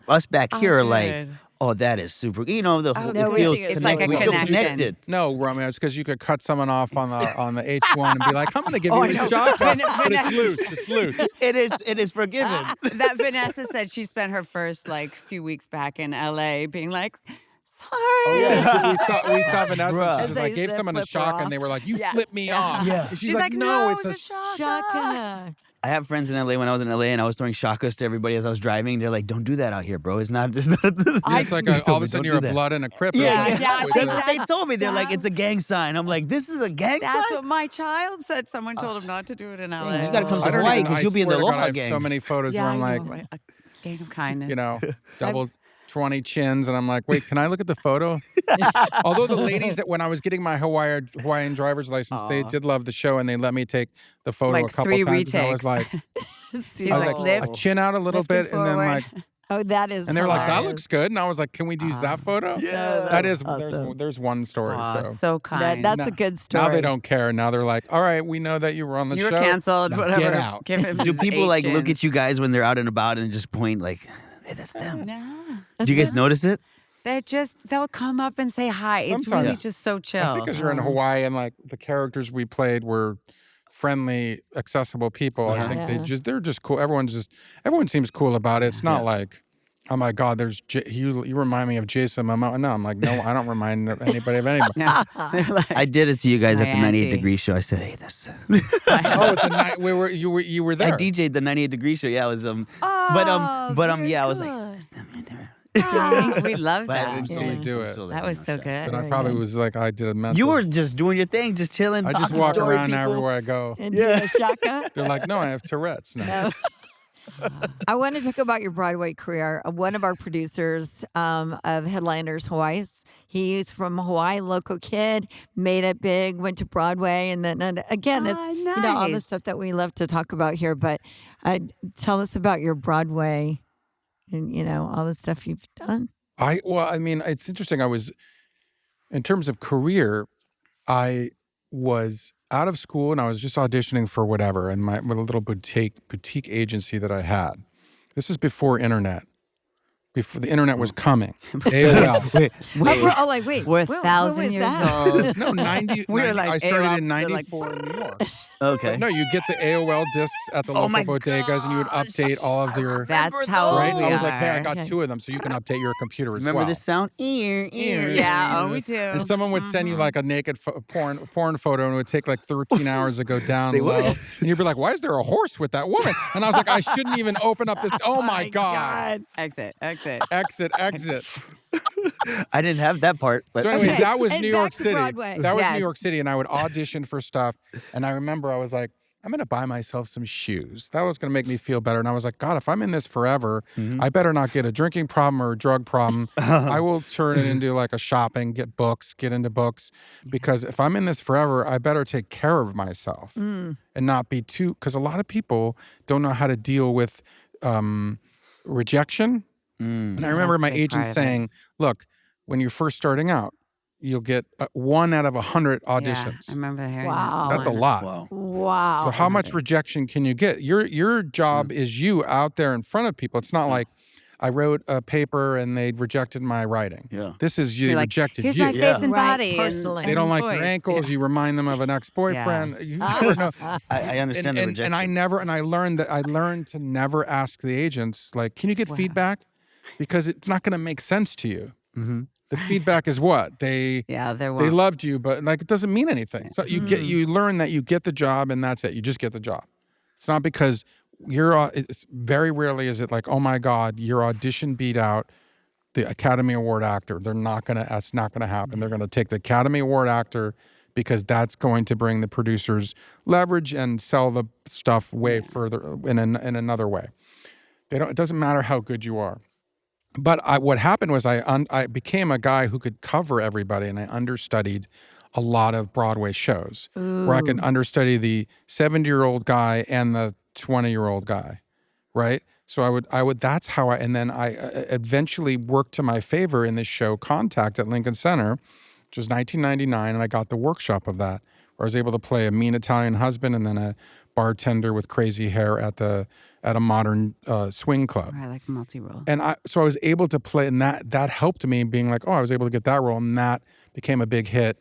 us back here are like, good. oh, that is super. You know, no, it we feels think it's It's like a we feel connection. connected. No, Romeo, it's because you could cut someone off on the H1 and be like, I'm going to give Oh, you I the know. shaka, but it's loose. It's loose. It is forgiven. That Vanessa said she spent her first like few weeks back in LA being like, sorry. Oh yeah, we saw Vanessa. Bruh. She As was they- like, gave they someone a flip her shock, off. and they were like, "You Yeah. flipped me Yeah. off." Yeah. And She's like, no, it's a Shaka. I have friends in LA when I was in LA and I was throwing shakas to everybody as I was driving. They're like, don't do that out here, bro. It's not. It's not It's like They told all of me, a sudden "Don't you're do a that." blood and a crip. Yeah, It's yeah, like, yeah. with They the- told me they're like, it's a gang sign. I'm like, this is a gang That's sign. what my child said. Someone told him not to do it in LA. you gotta come to I don't Hawaii even- 'cause I you'll be in the swear to God, Aloha I have gang. so many photos Yeah, where I'm I like, know, right? A gang of kindness. you know, double 20 chins, and I'm like, wait, can I look at the photo? Although the ladies that when I was getting my Hawaiian driver's license, they did love the show, and they let me take the photo Like a couple 3 times. 'Cause I was retakes. like, She's I was like, like, lift. a chin out a little lift it bit, and then forward. like, Oh, that is. and they were like, that hilarious. looks good, and I was like, can we use that photo? Yeah. That is awesome. there's one story. Aw, So so kind. That's Now- a good story. now they don't care. Now they're like, all right, we know that you were on the you were show. canceled. Now Whatever. Get out. Give him Do his people like look H-ins. at you guys when they're out and about and just point like, hey, that's them? No. Do you guys notice it? They'll come up and say hi. It's Sometimes. really just so chill. I think because you're in Hawaii and like the characters we played were friendly, accessible people. I think Yeah. they're just cool. Everyone seems cool about it. It's not like, oh my God, you remind me of Jason Momoa. No, I'm like, no, I don't remind anybody of anybody. No. They're like, I did it to you guys My at the 98 auntie. Degree Show. I said, hey, that's. Oh, it's a night. You were there. I DJ'd the 98 Degree Show. Yeah, it was yeah, I was like, that's them right there. we love But I that. didn't really do it. That was so good. But I probably was like, I did a mental. You were just doing your thing, just chilling. I just talking walk story around people. everywhere I go. And do a shaka. They're like, no, I have Tourette's now. I want to talk about your Broadway career. One of our producers of Headliners Hawaii, he's from Hawaii, local kid, made it big, went to Broadway, and then again, it's you know all the nice. stuff that we love to talk about here. But tell us about your Broadway, and you know all the stuff you've done. I mean, it's interesting. In terms of career, I was out of school and I was just auditioning for whatever and with a little boutique agency that I had. This was before internet. Before the internet was coming. AOL. Wait. Wait, We're what 1,000 was years that? old. No, 90. We were 90 like I started AOL, in they're like- 94 in New York. Okay. No, you get the AOL discs at the my local bodegas and you would update all of your. That's how Right? old we I was like, are. hey, I got Okay. 2 of them, so you can update your computer as Remember well. this sound? Ear. Yeah, oh, we do. And someone would send you like a naked porn photo, and it would take like 13 hours to go down They low. would. And you'd be like, "Why is there a horse with that woman?" And I was like, "I shouldn't even open up this." Oh my god! Exit. Exit. I didn't have that part, but So, anyways, Okay, that was and New back York to City. Broadway. That was Yes. New York City, and I would audition for stuff. And I remember I was like, I'm gonna buy myself some shoes. That was gonna make me feel better. And I was like, God, if I'm in this forever, I better not get a drinking problem or a drug problem. I will turn it into like a shopping, get into books. Because if I'm in this forever, I better take care of myself and not be too. Because a lot of people don't know how to deal with rejection. And I remember that's a my big agent part of it. saying, "Look, when you're first starting out, you'll get 1 out of 100 Yeah, auditions. I remember hearing Wow. that. That's a one. lot. wow. Wow. So how much rejection can you get? Your job is you out there in front of people. It's not like I wrote a paper and they rejected my writing. Yeah. This is you You're like, rejected here's you. my Yeah. face and Right, body. personally. They don't like voice. your ankles. Yeah. You remind them of an ex-boyfriend. You never know. I understand the rejection. And I learned to never ask the agents like, can you get feedback? Because it's not going to make sense to you. Mm-hmm. The feedback is what they Yeah, there they was. loved you, but like it doesn't mean anything. So you learn that you get the job and that's it. You just get the job. It's not because it's very rarely is it like, oh my God, your audition beat out the Academy Award actor. That's not gonna happen. They're gonna take the Academy Award actor because that's going to bring the producers leverage and sell the stuff way further in another way. It doesn't matter how good you are. But what happened was I became a guy who could cover everybody, and I understudied a lot of Broadway shows where I can understudy the 70-year-old guy and the 20-year-old guy, right? So I would. That's how and then I eventually worked to my favor in this show Contact at Lincoln Center, which was 1999, and I got the workshop of that, where I was able to play a mean Italian husband and then a bartender with crazy hair at a modern swing club. I like multi-role. And so I was able to play, and that helped me being like, oh, I was able to get that role, and that became a big hit.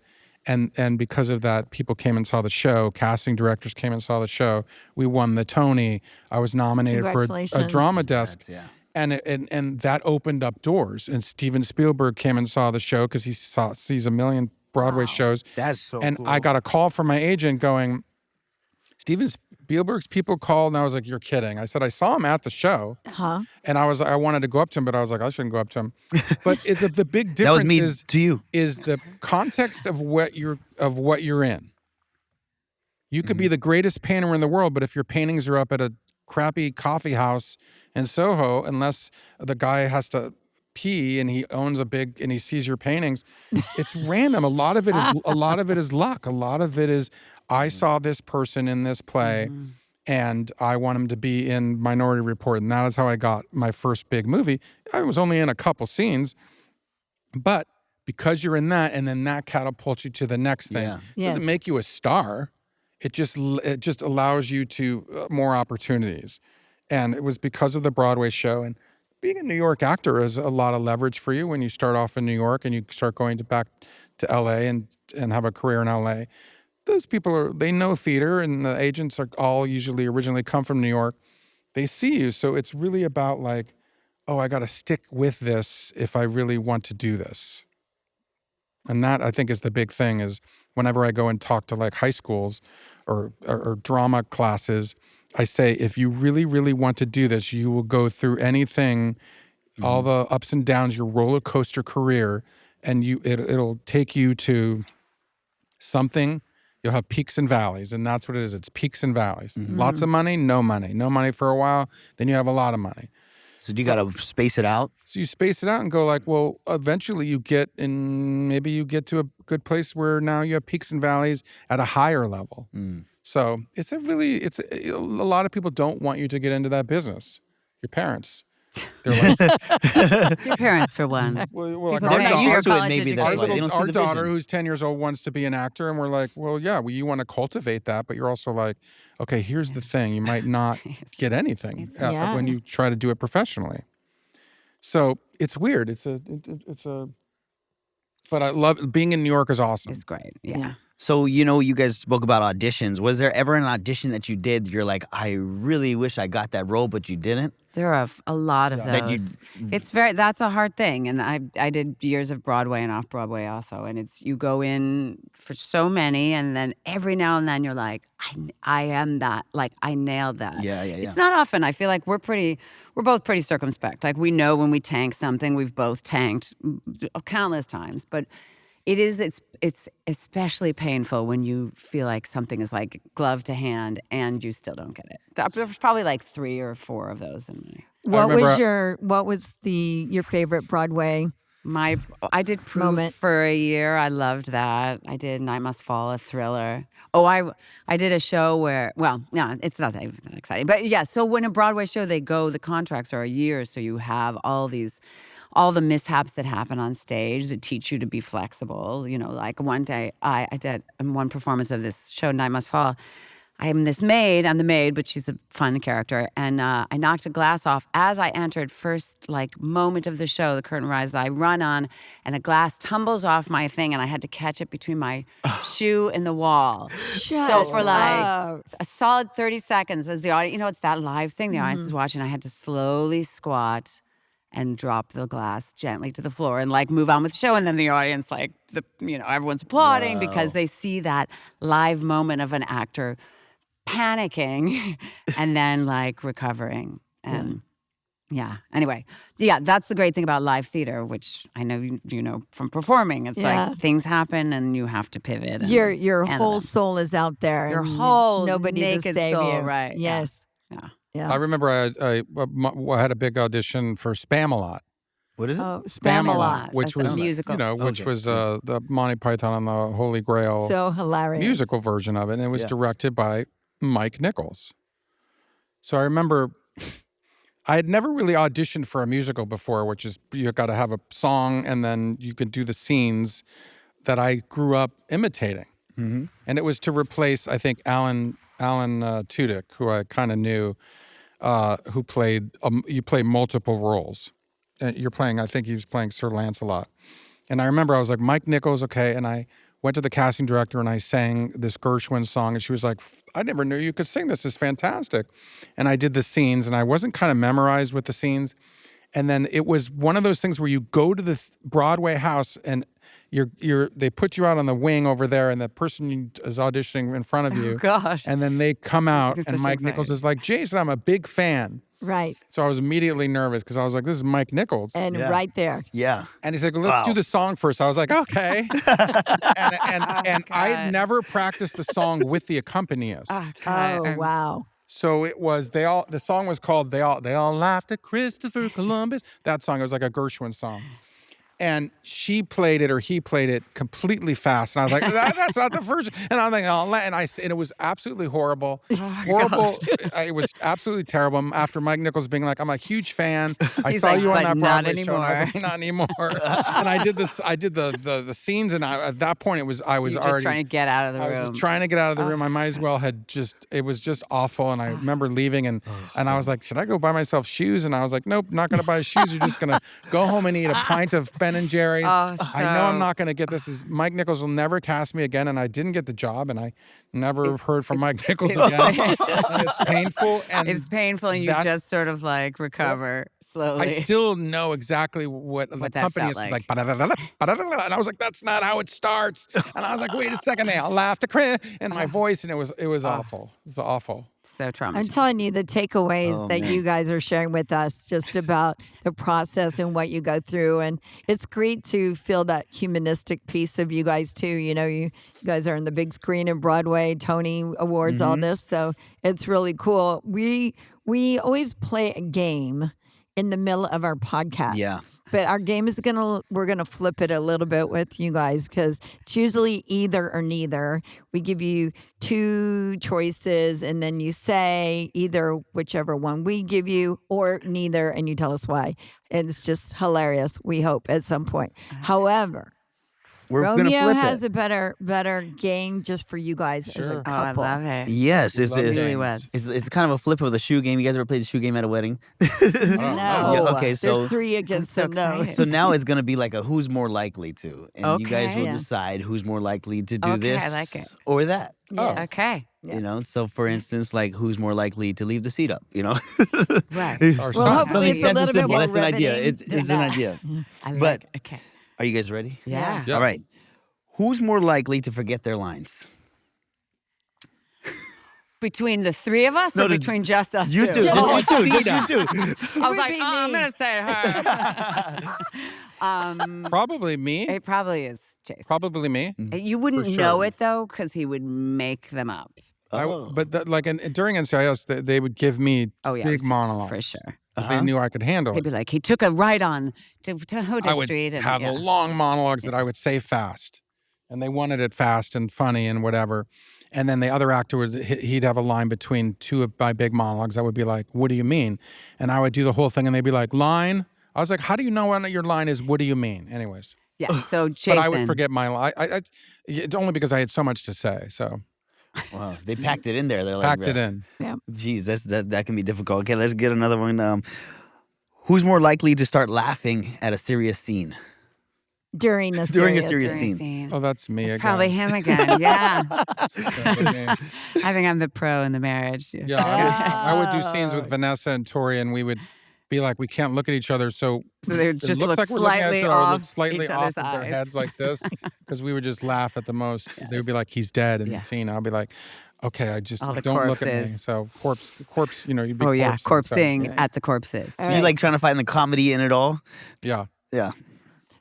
And because of that, people came and saw the show. Casting directors came and saw the show. We won the Tony. I was nominated for a drama desk. And that opened up doors. And Steven Spielberg came and saw the show because he sees a million Broadway shows. That's so and cool. I got a call from my agent going, Steven Spielberg's people called, and I was like, "You're kidding." I said, "I saw him at the show," and I wanted to go up to him, but I was like, "I shouldn't go up to him." But it's the big difference. That was me to you. Is the context of what you're in. You could be the greatest painter in the world, but if your paintings are up at a crappy coffee house in Soho, unless the guy has to pee and he owns and he sees your paintings, it's random. A lot of it is luck. A lot of it is, I saw this person in this play and I want him to be in Minority Report. And that is how I got my first big movie. I was only in a couple scenes, but because you're in that, and then that catapults you to the next thing. It doesn't make you a star. It just allows you to more opportunities. And it was because of the Broadway show. And being a New York actor is a lot of leverage for you when you start off in New York and you start going back to LA and have a career in LA. Those people they know theater, and the agents are all usually originally come from New York. They see you. So it's really about like, oh, I got to stick with this if I really want to do this. And that, I think, is the big thing, is whenever I go and talk to like high schools or drama classes, I say, if you really, really want to do this, you will go through anything, all the ups and downs, your roller coaster career, and it'll take you to something. You'll have peaks and valleys, and that's what it is. It's peaks and valleys. Lots of money, no money. No money for a while, then you have a lot of money. So you got to space it out? So you space it out and go like, well, eventually maybe you get to a good place where now you have peaks and valleys at a higher level. So it's a lot of people don't want you to get into that business. Your parents. They're like, your parents, for one. Well, like They're not used to it, maybe that's why. They don't see our the daughter, vision. who's 10 years old, wants to be an actor, and we're like, well, yeah, you want to cultivate that, but you're also like, okay, here's the thing: you might not get anything when you try to do it professionally. So it's weird. But I love being in New York. Is awesome. It's great. Yeah. So, you guys spoke about auditions. Was there ever an audition that you did you're like, I really wish I got that role, but you didn't? There are a lot of those. That's a hard thing. And I did years of Broadway and off-Broadway also. And you go in for so many, and then every now and then you're like, I am that. Like, I nailed that. Yeah. It's not often. I feel like we're both pretty circumspect. Like, we know when we tank something. We've both tanked countless times. But it's especially painful when you feel like something is like glove to hand and you still don't get it. There's probably like 3 or 4 of those in me. What was your favorite Broadway? I did Proof moment for a year. I loved that. I did Night Must Fall, a thriller. Oh, I did a show where, well, no, it's not that exciting. But yeah, so when a Broadway show, the contracts are a year, so you have all the mishaps that happen on stage that teach you to be flexible. Like one day I did one performance of this show, Night Must Fall. I'm the maid, but she's a fun character. And I knocked a glass off as I entered. First, moment of the show, the curtain rises, I run on, and a glass tumbles off my thing, and I had to catch it between my shoe and the wall. So for a solid 30 seconds, as the audience, it's that live thing, the audience is watching, I had to slowly squat and drop the glass gently to the floor and move on with the show. And then the audience, everyone's applauding because they see that live moment of an actor panicking and then recovering. And anyway, that's the great thing about live theater, which I know you know from performing. It's like things happen and you have to pivot. Your whole soul is out there. Your whole nobody naked to save soul, you. right? Yes. Yeah. Yeah. I remember I had a big audition for Spam-A-Lot. What is it? Oh, Spam-A-Lot, which that's a was musical. which Okay, was the Monty Python and the Holy Grail So hilarious. musical version of it, and it was Yeah. directed by Mike Nichols. So I remember I had never really auditioned for a musical before, which is you got to have a song and then you can do the scenes that I grew up imitating. Mm-hmm. And it was to replace, I think, Alan Tudyk, who I kind of knew, who played you play multiple roles. You're playing, I think he was playing Sir Lancelot. And I remember I was like, Mike Nichols, okay. And I went to the casting director and I sang this Gershwin song. And she was like, I never knew you could sing this. It's fantastic. And I did the scenes and I wasn't kind of memorized with the scenes. And then it was one of those things where you go to the Broadway house and they put you out on the wing over there and the person is auditioning in front of you. Oh, gosh. And then they come out It's and such Mike Nichols anxiety. is like, Jason, I'm a big fan. Right. So I was immediately nervous because I was like, this is Mike Nichols. And Yeah. right there. Yeah. And he's like, well, let's do the song first. I was like, okay. and I never practiced the song with the accompanist. Oh, God, Oh, wow. So it was the song was called They All Laughed at Christopher Columbus. That song, it was like a Gershwin song. And she played it or he played it completely fast. And I was like, that's not the first. And I'm like, oh, and it was absolutely horrible. Horrible. It was absolutely terrible. After Mike Nichols being like, I'm a huge fan. I He's saw like, you on "But that not Broadway show. And I was like, not anymore. And I did the scenes. And at that point, I was You're already just trying to get out of the I room. was just trying to get out of the room. I might as well it was just awful. And I remember leaving and I was like, should I go buy myself shoes? And I was like, nope, not going to buy shoes. You're just going to go home and eat a pint of Ben and Jerry's. I know I'm not going to get this. Mike Nichols will never cast me again. And I didn't get the job and I never heard from Mike Nichols again. And it's painful. And It's painful and you just sort of like recover slowly. I still know exactly what the that company felt is like. ba-da-da-da-da, ba-da-da-da-da. And I was like, that's not how it starts. And I was like, wait a second, they all laughed in my voice, and it was awful. It was awful. So traumatizing. I'm telling you the takeaways that you guys are sharing with us just about the process and what you go through. And it's great to feel that humanistic piece of you guys too. You know, you guys are on the big screen in Broadway, Tony Awards, all this. So it's really cool. We always play a game in the middle of our podcast. Yeah. But our game is we're gonna flip it a little bit with you guys because it's usually either or neither. We give you two choices and then you say either whichever one we give you or neither and you tell us why. And it's just hilarious, we hope, at some point. However, We're gonna Romeo flip has it. a better game just for you guys as a Sure. Oh, I couple. love it. Yes, Love It really games. was. it's kind of a flip of the shoe game. You guys ever played the shoe game at a wedding? No. Yeah, okay, so- There's three against so the no. excited. So now it's gonna be like a who's more likely to, and you guys Okay. will Yeah. decide who's more likely to do Okay, this I like it. or that. Yes. Okay. Yeah. You know, so for instance, like who's more likely to leave the seat up? You know, Right. Or Well, hopefully it's a That's little bit simple. more That's an idea. riveting It's than an that. idea. I like But- it. Okay. Are you guys ready? Yeah. Yeah. All right. Who's more likely to forget their lines? Between the three of us No, or the- between just us You two? two. Oh, Just you two. Just you two. I was would like, be I'm me. going to say her. Probably me. It probably is Jason. Probably me. You wouldn't For sure. know it though because he would make them up. Oh. But during NCIS, they would give me Oh, yeah. big monologues. For sure. Because they knew I could handle He'd it. be like, he took a ride on to Hoda I would Street. And, have yeah. the long monologues that I would say fast. And they wanted it fast and funny and whatever. And then the other actor he'd have a line between two of my big monologues. I would be like, what do you mean? And I would do the whole thing and they'd be like, line? I was like, how do you know when your line is, what do you mean? Anyways. Yeah. So Jason. But I would forget my line. It's only because I had so much to say. So Wow, they packed it in there. They're like, packed it in. Geez, that can be difficult. Okay, let's get another one. Who's more likely to start laughing at a serious scene? During the During a serious serious Scene. Oh, that's me It's again. probably him again. Yeah. Definitely me. I think I'm the pro in the marriage. Yeah, I would do scenes with Vanessa and Tori, and we would be like, we can't look at each other, so So they would it just looks look like we're looking at slightly each other, or look off slightly each off other's with their eyes. heads like this, because we would just laugh at the most. They would be like, he's dead in Yeah. the scene. I'll be like, okay, I just All the don't look at me. corpses. So corpse, you'd be Oh, yeah. corpsing, Corpsing at the corpses. So you like trying to find the comedy in it all? So, yeah. Yeah.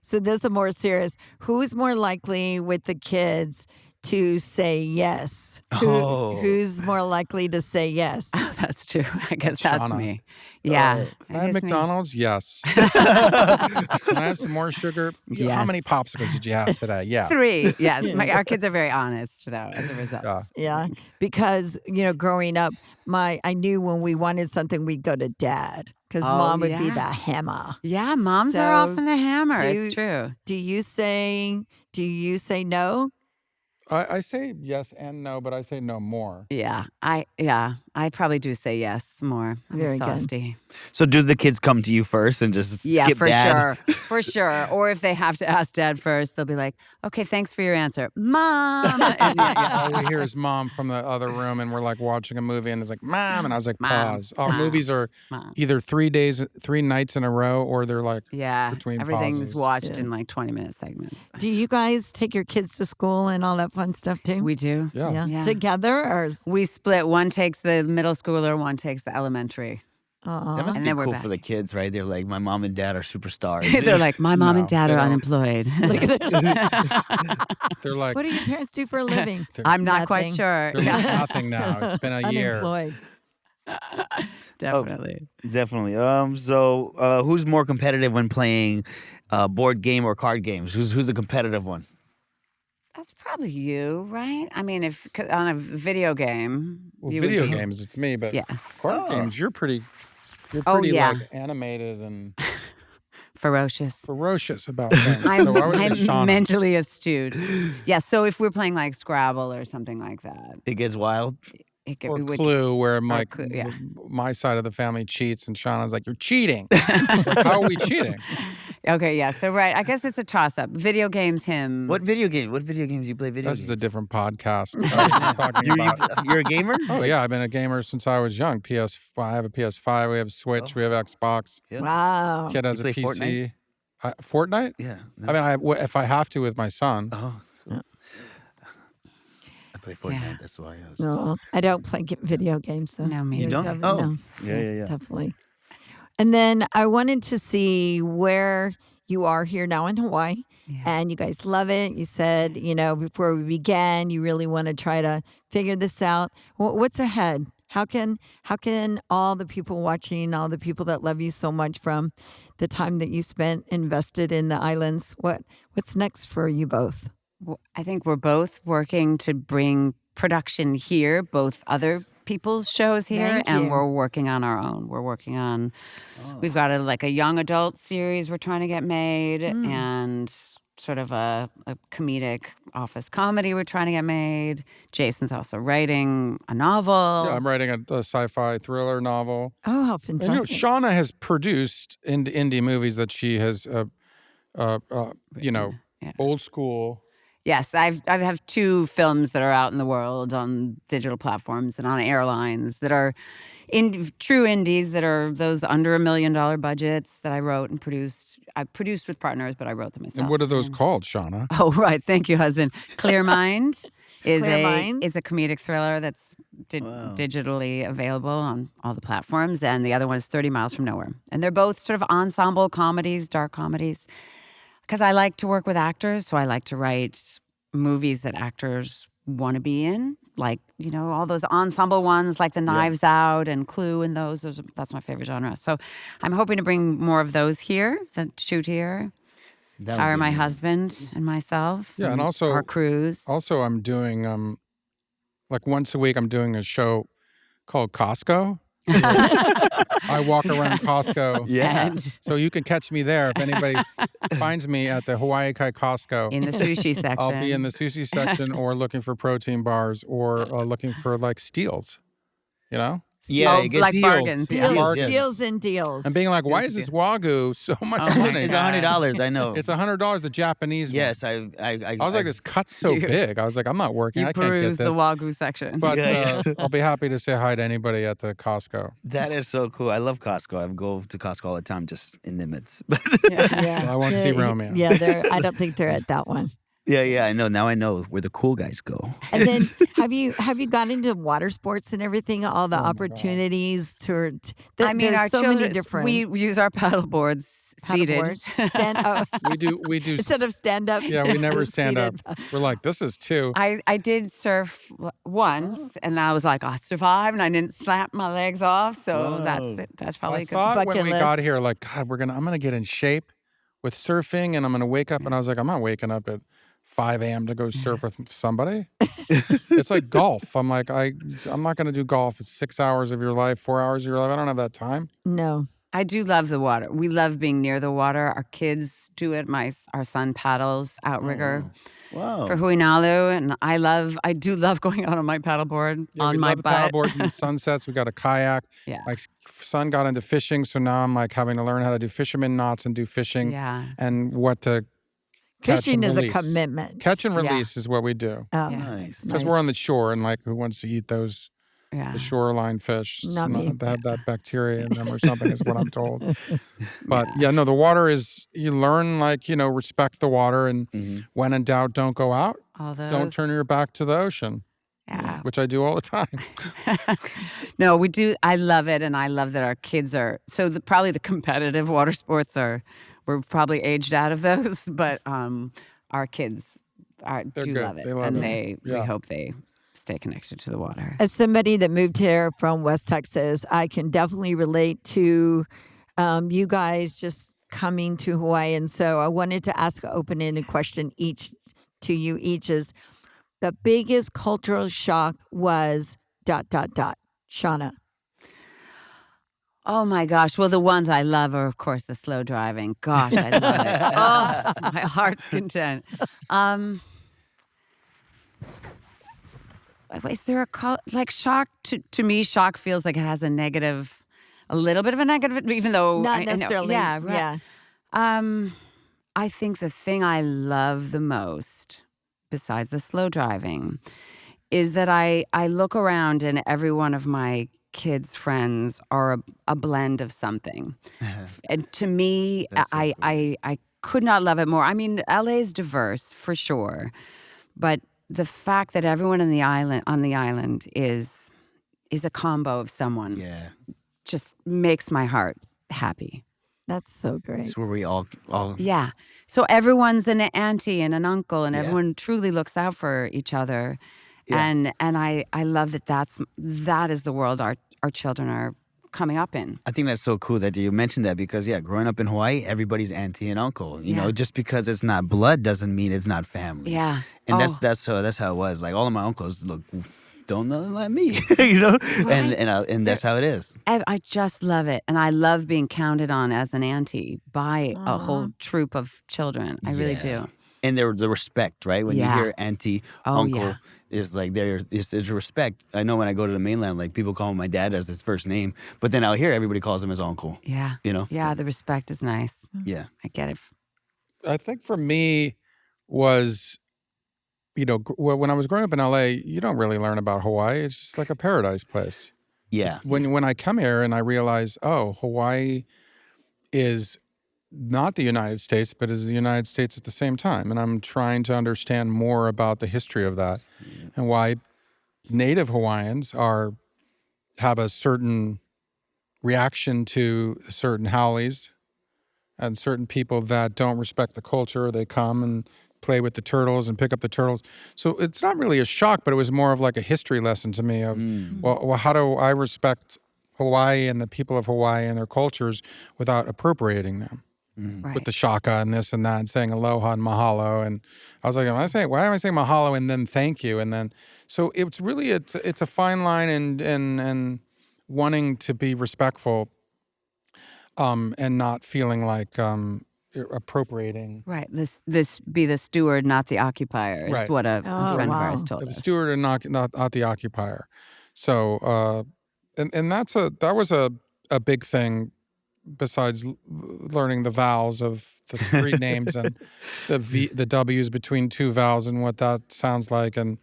So this is more serious. Who's more likely with the kids to say yes? Who's more likely to say yes? Oh, that's true. I guess that's Shauna. me. Yeah. Can I have McDonald's? Yes. Can I have some more sugar? Yes. How many popsicles did you have today? Yes. 3. Yes. Our kids are very honest, though, as a result. Yeah, because growing up, I knew when we wanted something, we'd go to Dad because Mom would be the hammer. Yeah, moms are often the hammer. It's true. Do you say no? I say yes and no, but I say no more. Yeah, I probably do say yes more. I'm Very a good. softie. So do the kids come to you first and just skip for Dad? for sure. Or if they have to ask Dad first, they'll be like, "Okay, thanks for your answer, Mom." And All we hear is Mom from the other room, and we're like watching a movie, and it's like Mom, and I was like, pause. Our movies are either 3 nights in a row, or they're like between everything's pauses. watched in like 20-minute segments. Do you guys take your kids to school and all that fun stuff too? We do. Yeah. Together, or we split. One takes the middle schooler, one takes the elementary. That must be cool for the kids, right? They're like, my mom and dad are superstars. They're like, my mom and dad are unemployed. They're like, what do your parents do for a living? I'm not quite sure. They're like nothing now. It's been a year. Unemployed. Definitely. Definitely. So who's more competitive when playing board game or card games? Who's the competitive one? That's probably you, right? I mean, if on a video game, video games, it's me. But card games, you're pretty like animated and ferocious about things. I'm mentally astute. Yeah. So if we're playing like Scrabble or something like that, it gets wild. Or Clue, where I'm like, my side of the family cheats, and Shauna's like, "You're cheating." Like, how are we cheating? Okay, yeah. So I guess it's a toss-up. Video games, him. What video games you play? This is a different podcast. You're a gamer? Oh yeah, I've been a gamer since I was young. I have a PS5. We have Switch. We have Xbox. Yeah. Wow. Kid has a PC. Fortnite? Yeah. No. I mean, if I have to with my son. Oh. I play Fortnite. That's why I was. No, I don't play video games. So. No, me. You don't? No. Yeah. Definitely. And then I wanted to see where you are here now in Hawaii, and you guys love it. You said, before we began, you really want to try to figure this out. What's ahead? How can all the people watching, all the people that love you so much from the time that you spent invested in the islands, what's next for you both? Well, I think we're both working to bring production here, both other people's shows here, and we're working on our own. We're working on, we've got a young adult series we're trying to get made, and sort of a comedic office comedy we're trying to get made. Jason's also writing a novel. Yeah, I'm writing a sci-fi thriller novel. Oh, how fantastic. And, Shauna has produced indie movies that she has, old school. Yes, I have 2 films that are out in the world on digital platforms and on airlines that are true indies, that are those under $1 million budgets that I wrote and produced. I produced with partners, but I wrote them myself. And what are those called, Shauna? Oh, right. Thank you, husband. Clear Mind is a comedic thriller that's digitally available on all the platforms, and the other one is 30 Miles from Nowhere. And they're both sort of ensemble comedies, dark comedies. Because I like to work with actors, so I like to write movies that actors want to be in, like, all those ensemble ones, like the Knives Out and Clue and that's my favorite genre. So I'm hoping to bring more of those here, that shoot here, hire my husband and myself. Yeah, and also our crews. Also, I'm doing, once a week, I'm doing a show called Costco. I walk around Costco. Yeah. So you can catch me there. If anybody finds me at the Hawaii Kai Costco. In the sushi section. I'll be in the sushi section or looking for protein bars or looking for steals. Yeah, it gets bargains. Bargains. Steals and deals. And being like, why is this Wagyu so much money? It's $100. I know. It's $100, the Japanese one. Yes, I was like, this cut's so big. I was like, I'm not working. I can't get peruse this. the Wagyu section. But I'll be happy to say hi to anybody at the Costco. That is so cool. I love Costco. I go to Costco all the time, just in limits. I won't see Romeo. Yeah, I don't think they're at that one. Yeah, I know. Now I know where the cool guys go. And then have you got into water sports and everything? All the opportunities there's so many different We use our paddle boards seated. paddleboards. We do Instead of stand up. Yeah, we never stand up. We're like, this is two. I did surf once, and I was like, I survived, and I didn't slap my legs off. So that's probably I good. thought when bucket we list. got here, like, God, I'm gonna get in shape with surfing, and I'm gonna wake up, and I was like, I'm not waking up at 5 a.m. to go surf with somebody. It's like golf. I'm like, I'm not gonna do golf. It's 6 hours of your life, 4 hours of your life. I don't have that time. No. I do love the water. We love being near the water. Our kids do it. Our son paddles outrigger Wow. for Huinalu, and I do love going out on my paddleboard Yeah, we on my love butt. paddleboards and the sunsets. We got a kayak. Yeah. My son got into fishing, so now I'm like having to learn how to do fisherman knots and do fishing and what to catch Fishing and is a release. commitment. Catch and release is what we do. Oh, Nice. Because we're on the shore, and like, who wants to eat those Yeah. the shoreline fish? Not me. They have that bacteria in them or something, is what I'm told. But no, the water is, you learn, like, respect the water, and when in doubt, don't go out. All those. Don't turn your back to the ocean. Yeah. Which I do all the time. No, we do. I love it, and I love that our kids are. So probably the competitive water sports we're probably aged out of those, but our kids do good. love it, They love and it. we hope they stay connected to the water. As somebody that moved here from West Texas, I can definitely relate to you guys just coming to Hawaii. And so I wanted to ask an open-ended question to you each is, the biggest cultural shock was ... Seana. Oh my gosh! Well, the ones I love are, of course, the slow driving. Gosh, I love it. Oh, my heart's content. Is there a shock? To me, shock feels like it has a little bit of a negative, even though Not I know. necessarily. Yeah, right. Yeah. I think the thing I love the most, besides the slow driving, is that I look around and every one of my kids' friends are a blend of something. And to me, I could not love it more. I mean, LA's diverse for sure, but the fact that everyone on the island is a combo of someone just makes my heart happy. That's so great. It's where we all Yeah. So everyone's an auntie and an uncle, and everyone truly looks out for each other. Yeah. And I love that is the world our children are coming up in. I think that's so cool that you mentioned that, because growing up in Hawaii, everybody's auntie and uncle. You know, just because it's not blood doesn't mean it's not family. Yeah. And that's how it was. Like, all of my uncles don't know like me, you know, Right. and that's how it is. I just love it, and I love being counted on as an auntie by a whole troop of children. I really do. And the respect, right? When you hear auntie, uncle, is like there's respect. I know when I go to the mainland, like, people call my dad as his first name, but then out here everybody calls him his uncle. Yeah. You know? Yeah, the respect is nice. Yeah. I get it. I think for me was, when I was growing up in LA, you don't really learn about Hawaii. It's just like a paradise place. Yeah. When I come here and I realize, Hawaii is not the United States, but is the United States at the same time. And I'm trying to understand more about the history of that and why native Hawaiians have a certain reaction to certain haoles and certain people that don't respect the culture. They come and play with the turtles and pick up the turtles. So it's not really a shock, but it was more of like a history lesson to me of, well, how do I respect Hawaii and the people of Hawaii and their cultures without appropriating them? Right. With the shaka and this and that and saying aloha and mahalo. And I was like, why am I saying mahalo and then thank you? And then, so it's really, it's a fine line and wanting to be respectful and not feeling like appropriating. Right. This be the steward, not the occupier, is Right. what a friend of ours told The us. steward and not the occupier. So, and that was a big thing, besides learning the vowels of the street names and the W's between two vowels and what that sounds like, and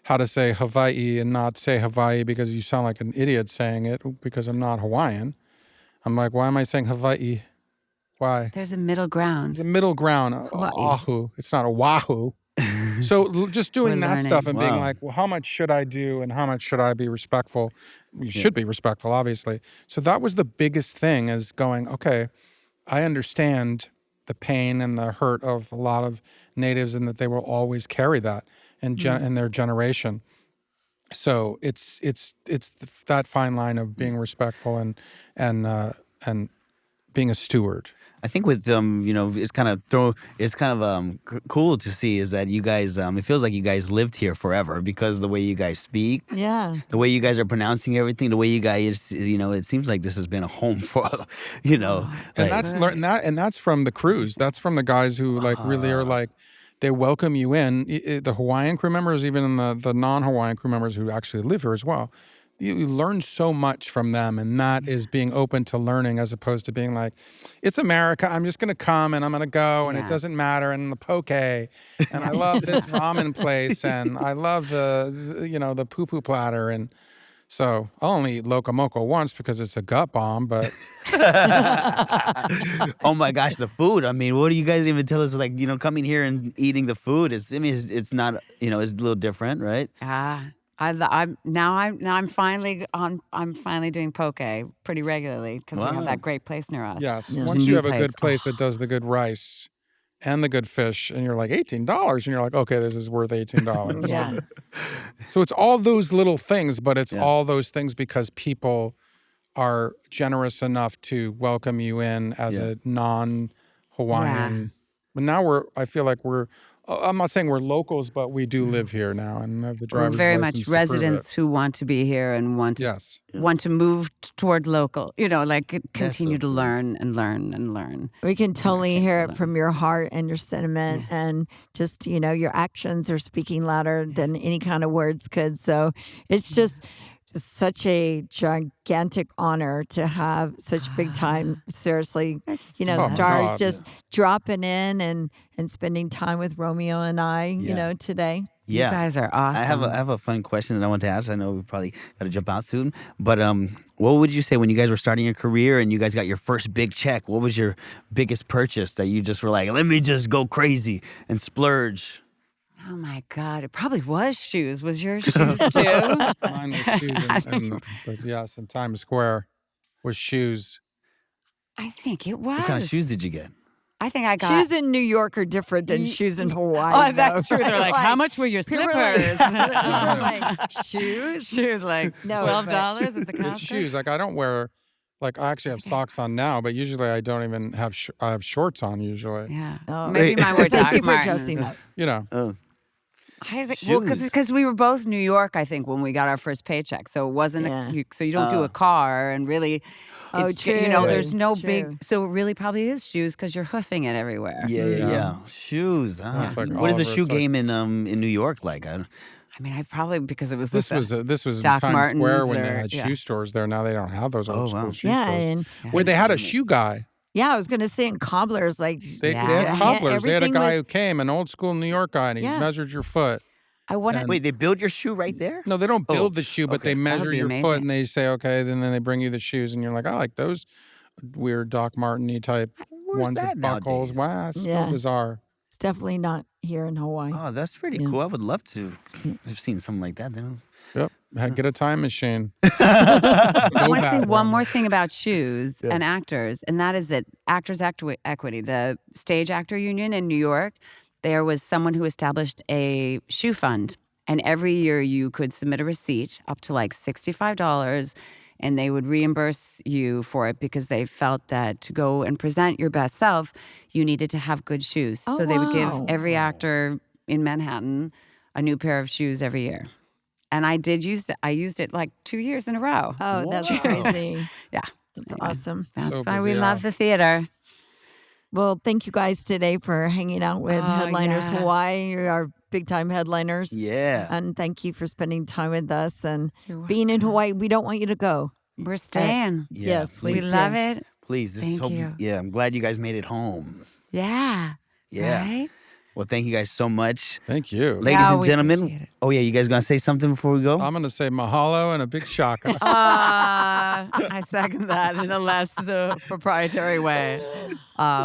how to say Hawaii and not say Hawaii because you sound like an idiot saying it, because I'm not Hawaiian. I'm like, why am I saying Hawaii? Why? There's a middle ground. There's a middle ground. Hawaii. Oahu. It's not Oahu. So just doing We're that stuff and being Wow. like, well, how much should I do and how much should I be respectful? You should be respectful, obviously. So that was the biggest thing, is going, okay, I understand the pain and the hurt of a lot of natives, and that they will always carry that in their generation. So it's that fine line of being respectful and being a steward. I think with it's kind of cool to see is that you guys it feels like you guys lived here forever because the way you guys speak, Yeah. the way you guys are pronouncing everything, the way you guys it seems like this has been a home for And that's from the crews. That's from the guys who like really are like, they welcome you in. The Hawaiian crew members, even in the non-Hawaiian crew members who actually live here as well. You learn so much from them, and that is being open to learning, as opposed to being like, it's America, I'm just going to come and I'm going to go and it doesn't matter, and the poke, and I love this ramen place, and I love the poo-poo platter, and so I'll only eat locomoco once because it's a gut bomb, but oh my gosh, the food. I mean, what do you guys even tell us? Like, coming here and eating the food is, it's not, it's a little different, right? I'm finally doing poke pretty regularly because we Wow. have that great place near us. yes, Yeah. once There's a you new have a place. good place that does the good rice and the good fish, and you're like $18, and you're like, okay, this is worth $18. Yeah. So it's all those little things, but it's all those things because people are generous enough to welcome you in as a non-Hawaiian. But now I feel like I'm not saying we're locals, but we do live here now and have the We're driver's very license much to prove it. residents who want to be here and want to move toward local. Continue to learn and learn and learn. We can totally hear it from your heart and your sentiment, and just, your actions are speaking louder than any kind of words could. So it's just such a gigantic honor to have such big time, seriously, my stars God. just dropping in and spending time with Romeo and I, today. Yeah. You guys are awesome. I have a fun question that I want to ask. I know we probably got to jump out soon, but what would you say when you guys were starting your career and you guys got your first big check? What was your biggest purchase that you just were like, let me just go crazy and splurge? Oh my God! It probably was shoes. Was yours shoes too? Mine was shoes in Times Square was shoes. I think it was. What kind of shoes did you get? I think I got Shoes in New York are different than shoes in Hawaii. Oh, that's though, true. They're right? like, how much were your people are slippers? like- people are like, shoes? Shoes like No, $12 at the It's Costco. shoes. Like I don't wear, like I actually have socks on now, but usually I don't even have. I have shorts on usually. Yeah, Oh. maybe mine were Thank Doc you for Martens. adjusting that. You know. Oh, Because Shoes. we were both New York, I think, when we got our first paycheck. So it wasn't. Yeah. So you don't do a car, and really, Oh, it's, true. there's no True. big. So it really probably is shoes because you're hoofing it everywhere. yeah. Shoes. Huh? It's like What is the Oliver, shoe it's like- game in New York like? I mean, I probably because it was This was in Doc Times Square Martens when they or- had yeah. shoe stores there. Now they don't have those old Oh, school wow. shoe Yeah, stores. and Where they had a shoe guy. I was going to say in cobblers, like They Yeah. had cobblers. They had a everything guy was- who came, an old school New York guy, and he Yeah. measured your foot. I wanted. Wait, they build your shoe right there? No, they don't build the shoe, but okay. they That measure would be your amazing. foot and they say, okay, then they bring you the shoes, and you're like, I like those weird Doc Marteny type Where's ones that with buckles. nowadays? Wow, that's Yeah. so bizarre. It's definitely not here in Hawaii. Oh, that's pretty Yeah. cool. I would love to have seen something like that. Then. Yep. Get a time machine. I want to say back, one Roman. more thing about shoes Yeah. and actors, and that is that Actors Equity, the stage actor union in New York, there was someone who established a shoe fund. And every year you could submit a receipt up to like $65, and they would reimburse you for it because they felt that to go and present your best self, you needed to have good shoes. Oh, so they would give wow. every actor in Manhattan a new pair of shoes every year. And I did use it. I used it like 2 years in a row. Oh, that's Wow. crazy. Yeah. That's awesome. That's So why we busy, love yeah. the theater. Well, thank you guys today for hanging out with Oh, Headliners yeah. Hawaii. You're our big time headliners. Yeah. And thank you for spending time with us and You're being in Hawaii. We don't want you to go. We're staying. Yeah, Yes, We please please. do. love it. Please. This is Thank so. you. Yeah, I'm glad you guys made it home. Yeah. Yeah. Right? Well, thank you guys so much. Thank you. Ladies Yeah, and we gentlemen. appreciate it. Oh, yeah, you guys going to say something before we go? I'm going to say mahalo and a big shaka. I second that in a less proprietary way.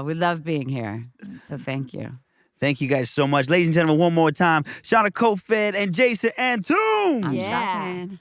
We love being here. So thank you. Thank you guys so much. Ladies and gentlemen, one more time, Seana Kofoed and Jason Antoon. I'm Yeah. trying.